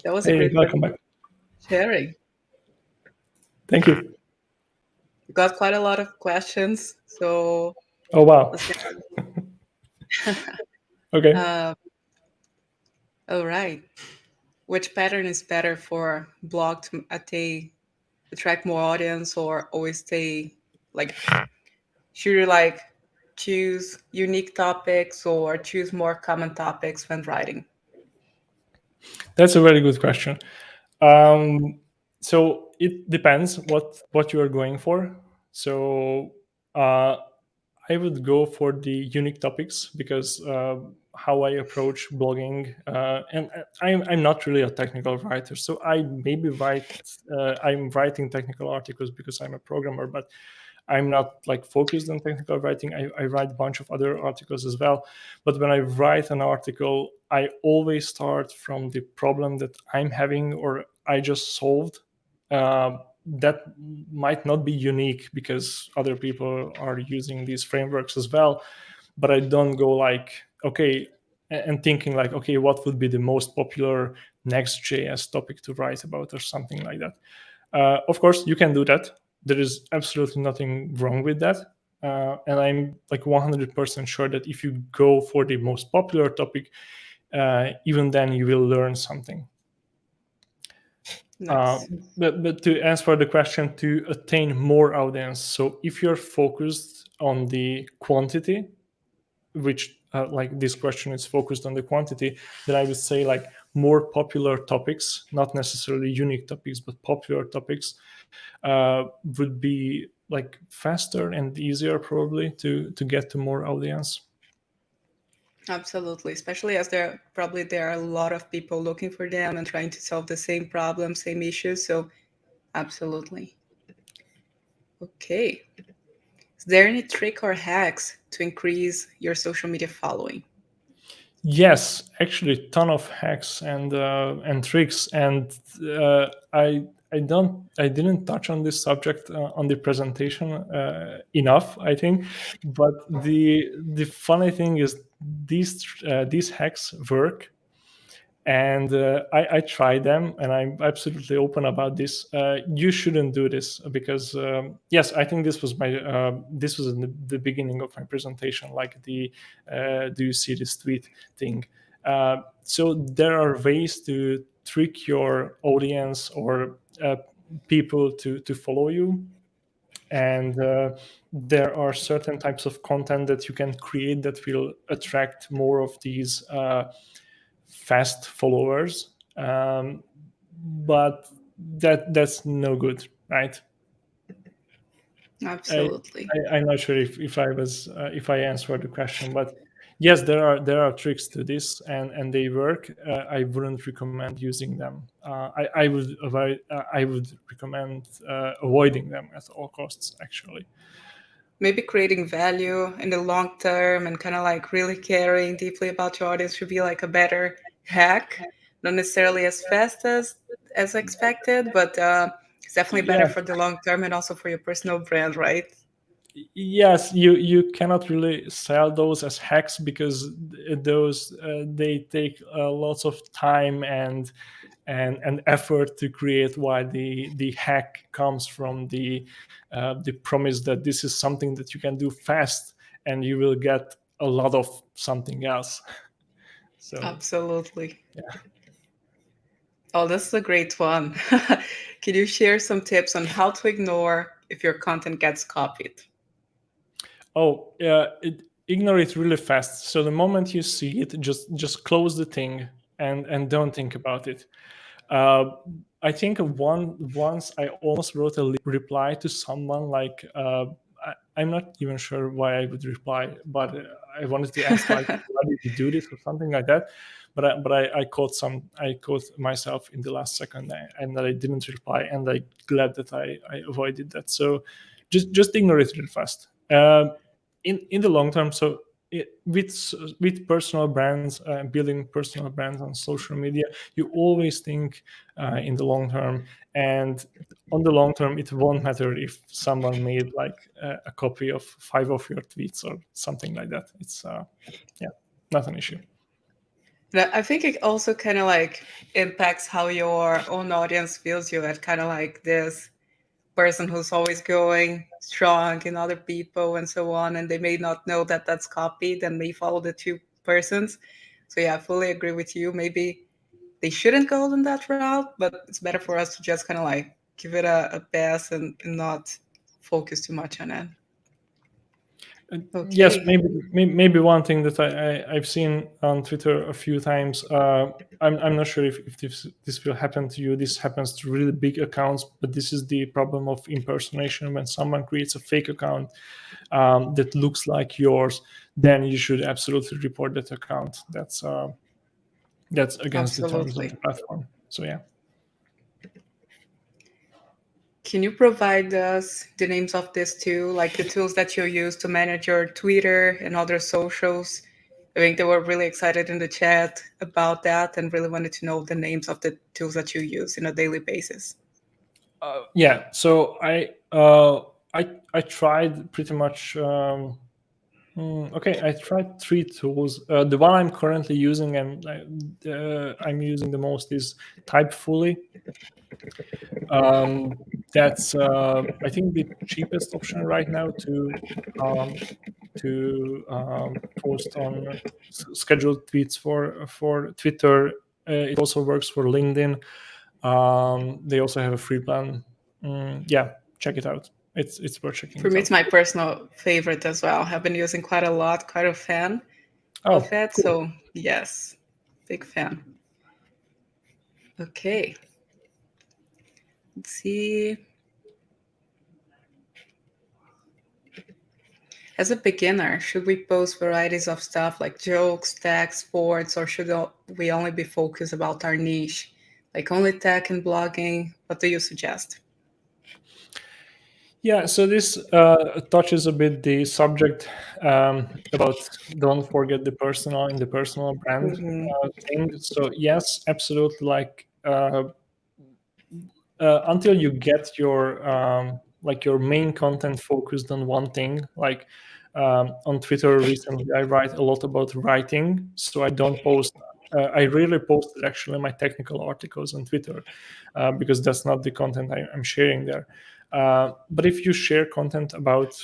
That was a Hey, great welcome back. sharing. Thank you. We got quite a lot of questions, so Oh, wow. let's get. Okay. All right. Which pattern is better for blog to attract more audience, or always stay like? Should you like choose unique topics or choose more common topics when writing? That's a very good question. So it depends what you are going for. So uh, I would go for the unique topics because how I approach blogging, and I'm not really a technical writer, so I maybe I'm writing technical articles because I'm a programmer, but I'm not like focused on technical writing. I write a bunch of other articles as well. But when I write an article, I always start from the problem that I'm having or I just solved. That might not be unique because other people are using these frameworks as well. But I don't go like, okay, and thinking like, okay, what would be the most popular Next.js topic to write about or something like that. Of course, you can do that. There is absolutely nothing wrong with that. And I'm like 100% sure that if you go for the most popular topic, even then you will learn something. Nice. But to answer the question, to attain more audience. So if you're focused on the quantity, which like this question is focused on the quantity, then I would say like more popular topics, not necessarily unique topics, but popular topics would be like faster and easier probably to get to more audience. Absolutely, especially as there are a lot of people looking for them and trying to solve the same problem, same issues. So, absolutely. Okay. Is there any trick or hacks to increase your social media following? Yes, actually, ton of hacks and tricks, and I didn't touch on this subject on the presentation enough, I think. But the funny thing is these hacks work, and I try them, and I'm absolutely open about this. You shouldn't do this because yes, I think this was in the beginning of my presentation, like the do you see this tweet thing. So there are ways to trick your audience or people to follow you, and there are certain types of content that you can create that will attract more of these fast followers, but that's no good, right? I, Absolutely. I'm not sure if I answered the question, but yes, there are tricks to this, and they work. I wouldn't recommend using them. I would recommend avoiding them at all costs, actually. Maybe creating value in the long term and kind of like really caring deeply about your audience should be like a better hack. Not necessarily as fast as expected, but it's definitely better Yeah. for the long term and also for your personal brand, right? Yes, you cannot really sell those as hacks because those they take lots of time and effort to create, while the hack comes from the promise that this is something that you can do fast and you will get a lot of something else. So Absolutely. yeah. Oh, this is a great one. Can you share some tips on how to ignore if your content gets copied? Oh, ignore it really fast. So the moment you see it, just close the thing and don't think about it. Uh, I think once I almost wrote a reply to someone like I'm not even sure why I would reply, but I wanted to ask like why did you do this or something like that. But I caught myself in the last second and that I didn't reply, and I'm glad that I avoided that. So just ignore it real fast. In the long term, so with personal brands, building personal brands on social media, you always think in the long term, and on the long term it won't matter if someone made like a copy of 5 of your tweets or something like that. It's yeah, not an issue. But I think it also kind of like impacts how your own audience feels you at kind of like this person who's always going strong in other people and so on, and they may not know that that's copied and may follow the two persons. So yeah, I fully agree with you. Maybe they shouldn't go in that route, but it's better for us to just kind of like give it a pass and not focus too much on it. Yes, Okay. maybe one thing that I've seen on Twitter a few times. I'm not sure if this will happen to you. This happens to really big accounts, but this is the problem of impersonation. When someone creates a fake account that looks like yours, then you should absolutely report that account. That's against the terms of Absolutely. the platform. So yeah. Can you provide us the names of these two, like the tools that you use to manage your Twitter and other socials? I think they were really excited in the chat about that and really wanted to know the names of the tools that you use on a daily basis. Yeah. So I tried pretty much. Okay, I tried 3 tools. The one I'm currently using and I'm using the most is Typefully. That's I think the cheapest option right now um, to post on scheduled tweets for Twitter. It also works for LinkedIn. They also have a free plan. Yeah, check it out. It's worth checking For it me, out. it's my personal favorite as well. I've been using quite a lot, quite a fan of Oh, it. cool. So, yes, big fan. Okay. Let's see. As a beginner, should we post varieties of stuff like jokes, tech, sports, or should we only be focused about our niche? Like only tech and blogging? What do you suggest? Yeah, so this touches a bit the subject about don't forget the personal in the personal brand Mm-hmm. thing. So yes, absolutely. Until you get your main content focused on one thing. Like on Twitter recently, I write a lot about writing, so I don't post. I rarely posted actually my technical articles on Twitter because that's not the content I'm sharing there. But if you share content about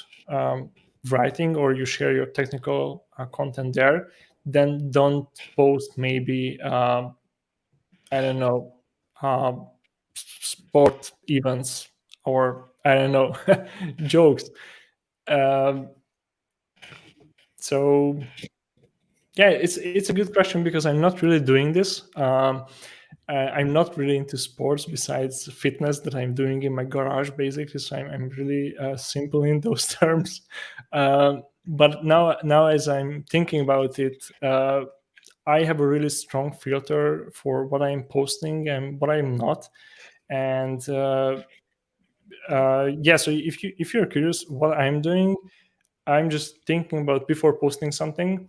writing or you share your technical content there, then don't post maybe I don't know sport events or I don't know jokes. Um, so yeah, it's a good question because I'm not really doing this. I'm not really into sports besides fitness that I'm doing in my garage, basically. So I'm really simple in those terms. But now, as I'm thinking about it, I have a really strong filter for what I'm posting and what I'm not. And yeah, so if you're curious what I'm doing, I'm just thinking about before posting something.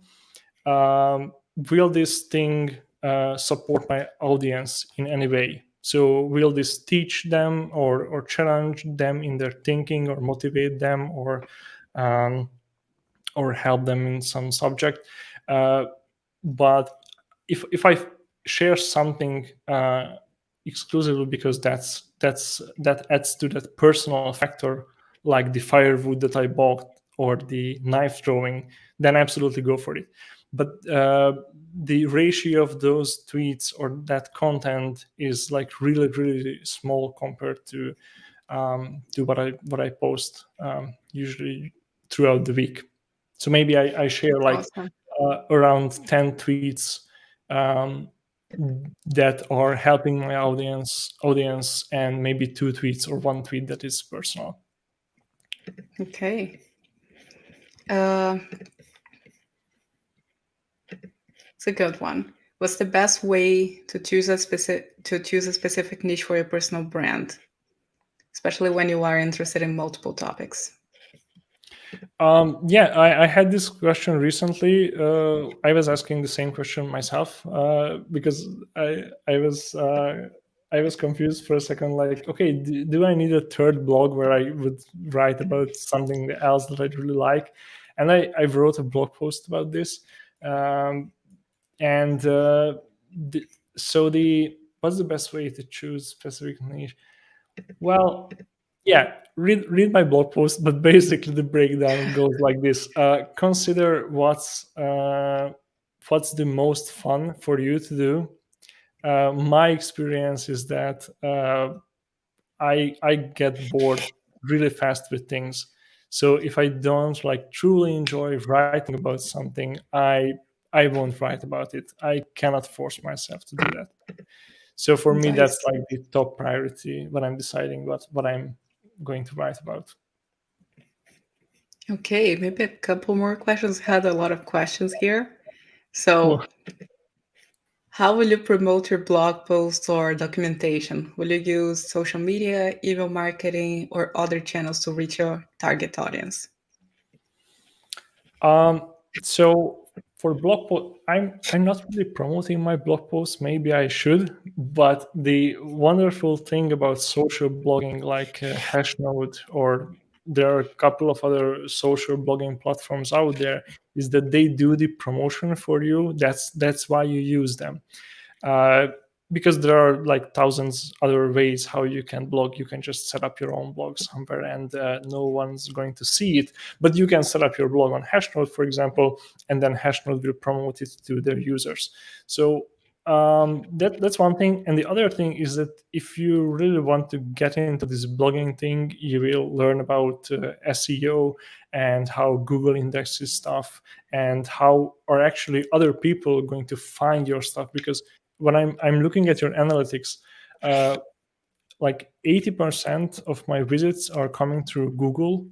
Will this thing support my audience in any way? So will this teach them or challenge them in their thinking or motivate them um, or help them in some subject? But if I share something exclusively because that adds to that personal factor, like the firewood that I bought or the knife throwing, then absolutely go for it. But the ratio of those tweets or that content is like really really small compared to what I post usually throughout the week. So maybe I share like Awesome. around 10 tweets um, that are helping my audience and maybe 2 tweets or 1 tweet that is personal. Okay. Uh, it's a good one. What's the best way to choose a specific niche for your personal brand, especially when you are interested in multiple topics? Yeah, I had this question recently. I was asking the same question myself because I was confused for a second. Like, okay, do I need a third blog where I would write about something else that I really like? And I wrote a blog post about this. And what's the best way to choose specific niche? Well, yeah, read my blog post, but basically the breakdown goes like this. Consider what's the most fun for you to do. My experience is that I get bored really fast with things. So if I don't like truly enjoy writing about something, I won't write about it. I cannot force myself to do that. So for me, that's Nice. like the top priority when I'm deciding what I'm going to write about. Okay, maybe a couple more questions. Had a lot of questions here. So, Cool. how will you promote your blog posts or documentation? Will you use social media, email marketing, or other channels to reach your target audience? So for blog post, I'm not really promoting my blog posts. Maybe I should, but the wonderful thing about social blogging, like Hashnode, or there are a couple of other social blogging platforms out there, is that they do the promotion for you. That's why you use them. Uh, because there are like thousands other ways how you can blog. You can just set up your own blog somewhere and no one's going to see it, but you can set up your blog on Hashnode, for example, and then Hashnode will promote it to their users. So that's one thing. And the other thing is that if you really want to get into this blogging thing, you will learn about SEO and how Google indexes stuff and how are actually other people going to find your stuff. Because when I'm looking at your analytics, like 80% of my visits are coming through Google,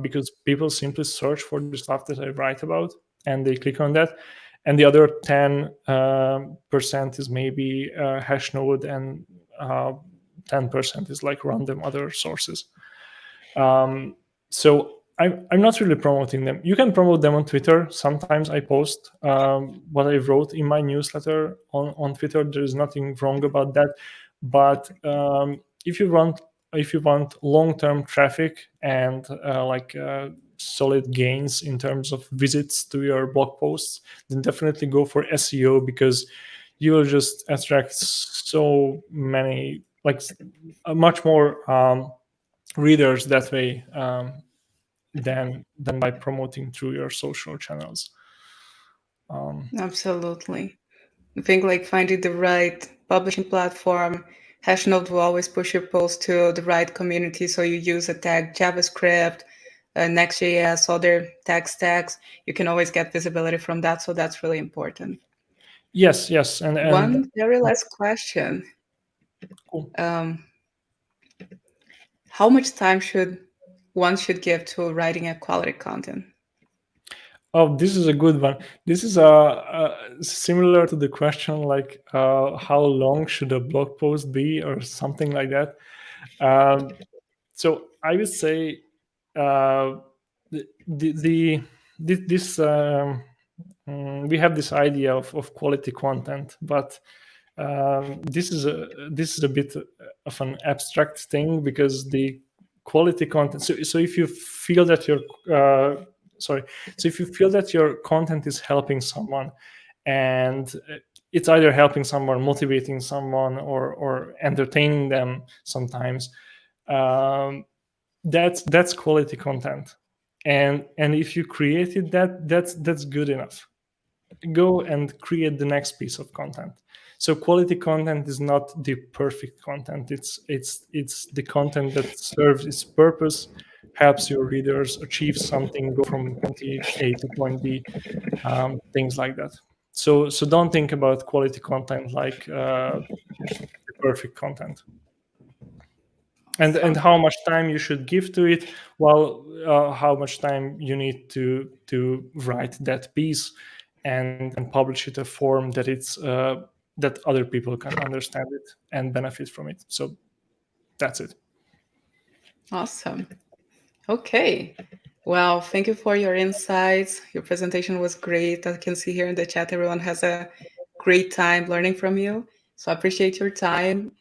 because people simply search for the stuff that I write about and they click on that. And the other 10% is maybe Hashnode, and 10% is like random other sources. So I'm not really promoting them. You can promote them on Twitter. Sometimes I post what I wrote in my newsletter on Twitter. There is nothing wrong about that. But if you want long-term traffic and solid gains in terms of visits to your blog posts, then definitely go for SEO, because you will just attract so many, like much more readers that way than by promoting through your social channels. Absolutely. I think like finding the right publishing platform. Hashnode will always push your post to the right community. So you use a tag JavaScript, Next.js, other tech stacks. You can always get visibility from that. So that's really important. Yes, and One very last question. cool. How much time should one should give to writing a quality content? Oh, this is a good one. This is similar to the question like how long should a blog post be or something like that. So I would say this we have this idea of quality content, but this is a bit of an abstract thing, because the quality content. So if you feel that your so if you feel that your content is helping someone, and it's either helping someone, motivating someone, or entertaining them sometimes, that's quality content. And if you created that's good enough. Go and create the next piece of content. So quality content is not the perfect content. It's the content that serves its purpose, helps your readers achieve something, go from point A to point B, things like that. So don't think about quality content like the perfect content. And how much time you should give to it. Well, how much time you need to write that piece and publish it a form that it's that other people can understand it and benefit from it. So that's it. Awesome. Okay. Well, thank you for your insights. Your presentation was great. I can see here in the chat everyone has a great time learning from you. So I appreciate your time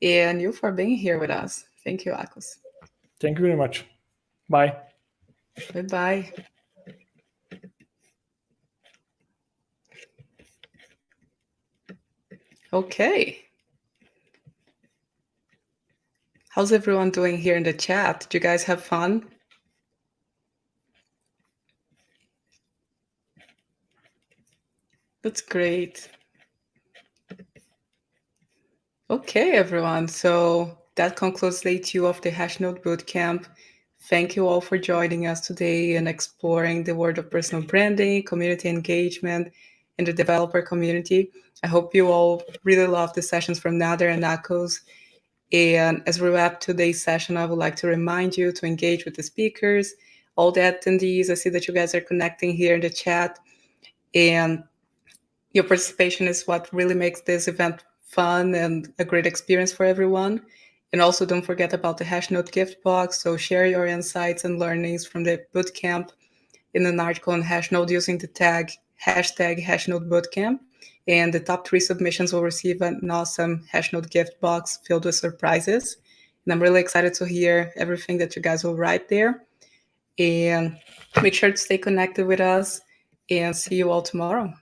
and you for being here with us. Thank you, Ákos. Thank you very much. Bye. Bye bye. Okay. How's everyone doing here in the chat? Did you guys have fun? That's great. Okay, everyone. So that concludes day 2 of the Hashnode Bootcamp. Thank you all for joining us today and exploring the world of personal branding, community engagement, and the developer community. I hope you all really love the sessions from Nader and Ákos. And as we wrap today's session, I would like to remind you to engage with the speakers, all the attendees. I see that you guys are connecting here in the chat. And your participation is what really makes this event fun and a great experience for everyone. And also don't forget about the Hashnode gift box. So share your insights and learnings from the bootcamp in an article on Hashnode using the hashtag Hashnode Bootcamp. And the top 3 submissions will receive an awesome Hashnode gift box filled with surprises. And I'm really excited to hear everything that you guys will write there. And make sure to stay connected with us and see you all tomorrow.